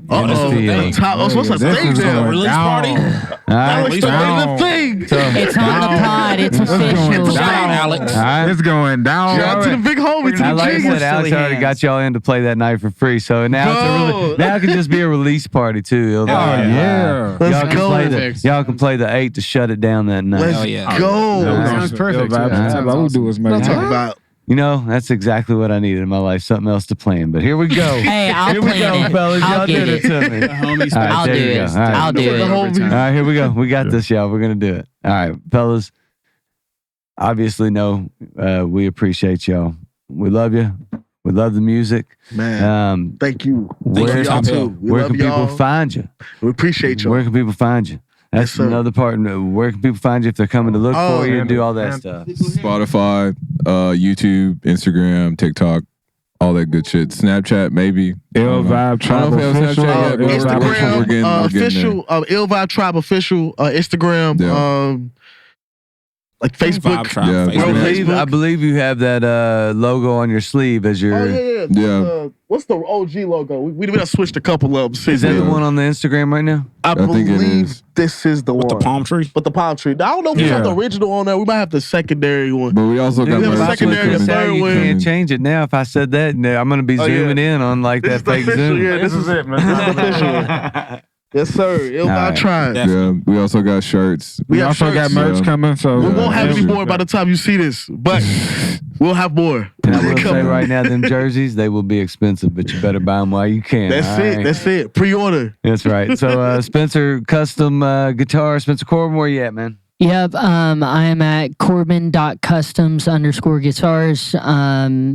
Uh-oh. So what's a This thing is now? going Release down. party? All right. Alex, the thing. So, It's on the pod. It's official. Shout out, Alex. all right. It's going down. Shout out to the big homie, to Now, the like I King. said, Alex silly already hands. got y'all in to play that night for free. So now Go. now it can just be a release party too. Ill Oh, Vibe. yeah. Let's Y'all can go. play Perfect. y'all can play the 8 to shut it down that night. Let's Hell yeah. go. Alright. Sounds perfect. Ill Vibe. Yeah, That's sounds all we awesome. do is What I'm make talking about. That's exactly what I needed in my life. Something else to plan. But here we go. Hey, I'll Here we plan go, it. fellas. I'll Y'all get did it it. to me. The homies. All right, I'll there do you go. it. All right. I'll do it. All right, here we go. We got this, y'all. We're going to do it. All right, fellas. Obviously, we appreciate y'all. We love you. We love the music. Man, thank you. Where, Thank y'all too. We where love can people y'all. find you? We appreciate y'all. Where can people find you? That's Yes, sir. another part. Where can people find you if they're coming to look Oh, for you and do all that man. stuff? Spotify, YouTube, Instagram, TikTok, all that good shit. Snapchat, maybe. Ill Vibe I don't Tribe know if we have official. Snapchat yet, but Ill Vibe we're Instagram getting official, ill Vibe Tribe official, Instagram, Yeah. like Facebook. Vibe Tribe, Yeah. Facebook. I believe you have that logo on your sleeve as your. Oh yeah. Yeah. What's the OG logo? We done switched a couple of them. Is that the Yeah. one on the Instagram right now? I think it believe is. this is the With one. the palm tree? But the palm tree. I don't know if we have the original on there. We might have the secondary one. But we also got we have a merch secondary coming. and third You one. can't change it now. If I said that, no, I'm going to be Oh, yeah. zooming in on like This that is the fake official. zoom. Yeah, this is it, man. This is the official one. Yes, sir. Ill All Vibe right. Tribe. Yeah, we also got shirts. We We have also got shirts. merch Yeah. coming, so We won't have Yeah. any more by the time you see this, but we'll have more. And I will say Coming. right now, them jerseys, they will be expensive, but you better buy them while you can. That's all it. right? That's it. Pre-order. That's right. So, Spencer Custom Guitar, Spencer Corbin, where you at, man? Yep. I am at corbin.customs_guitars.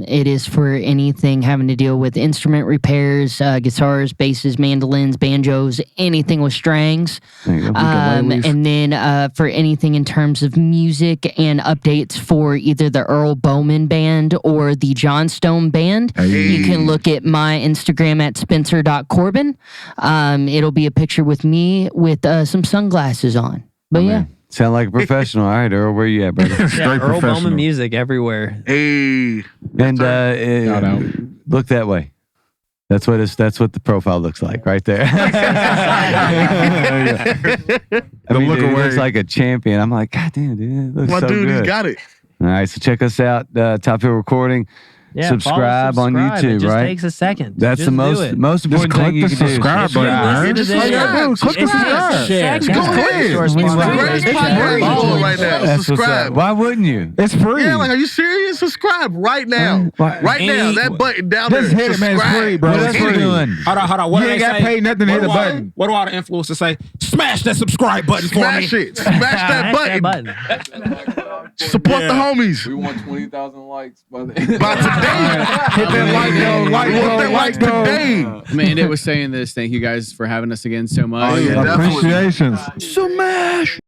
It is for anything having to deal with instrument repairs, guitars, basses, mandolins, banjos, anything with strings. There you go. Ukuleles. And then for anything in terms of music and updates for either the Earl Bowman Band or the Johnstone Band, you can look at my Instagram at spencer.corbin. It'll be a picture with me with some sunglasses on. But yeah. Sound like a professional. All right, Earl, where you at, brother? straight Earl Bowman professional. music everywhere. Hey. And Shout out. look that way. That's what the profile looks like right there. I mean, look dude, he away. looks like a champion. I'm like, God damn, dude, it looks My so dude, good. he's got it. All right, so check us out, Top Hill Recording. Yeah, Subscribe on follow, YouTube, It just right? takes a second. That's Just the do most it. most Just important click thing you the can do. subscribe If you button, listen man. to Just like this, that, dude. Click the subscribe. Share. Go ahead. It's It's one the of greatest those- part of the show right now. That's what's up. Subscribe. Why wouldn't you? It's free. Yeah, like, are you serious? Subscribe right now. Why- Right now. That button down there. Just hit it, man. It's Subscribe. free, bro. What It's else we free. doing? Hold on. What You do ain't they got say? paid nothing to hit the button. What do all the influencers say? Smash that subscribe button for me. Smash it. Smash that Smash button. button. Support the homies. We want 20,000 likes by the By today. Hit that like go, We like want go, that like likes go. today. Amanda was saying this. Thank you guys for having us again so much. Oh, yeah, definitely. Appreciations. Smash.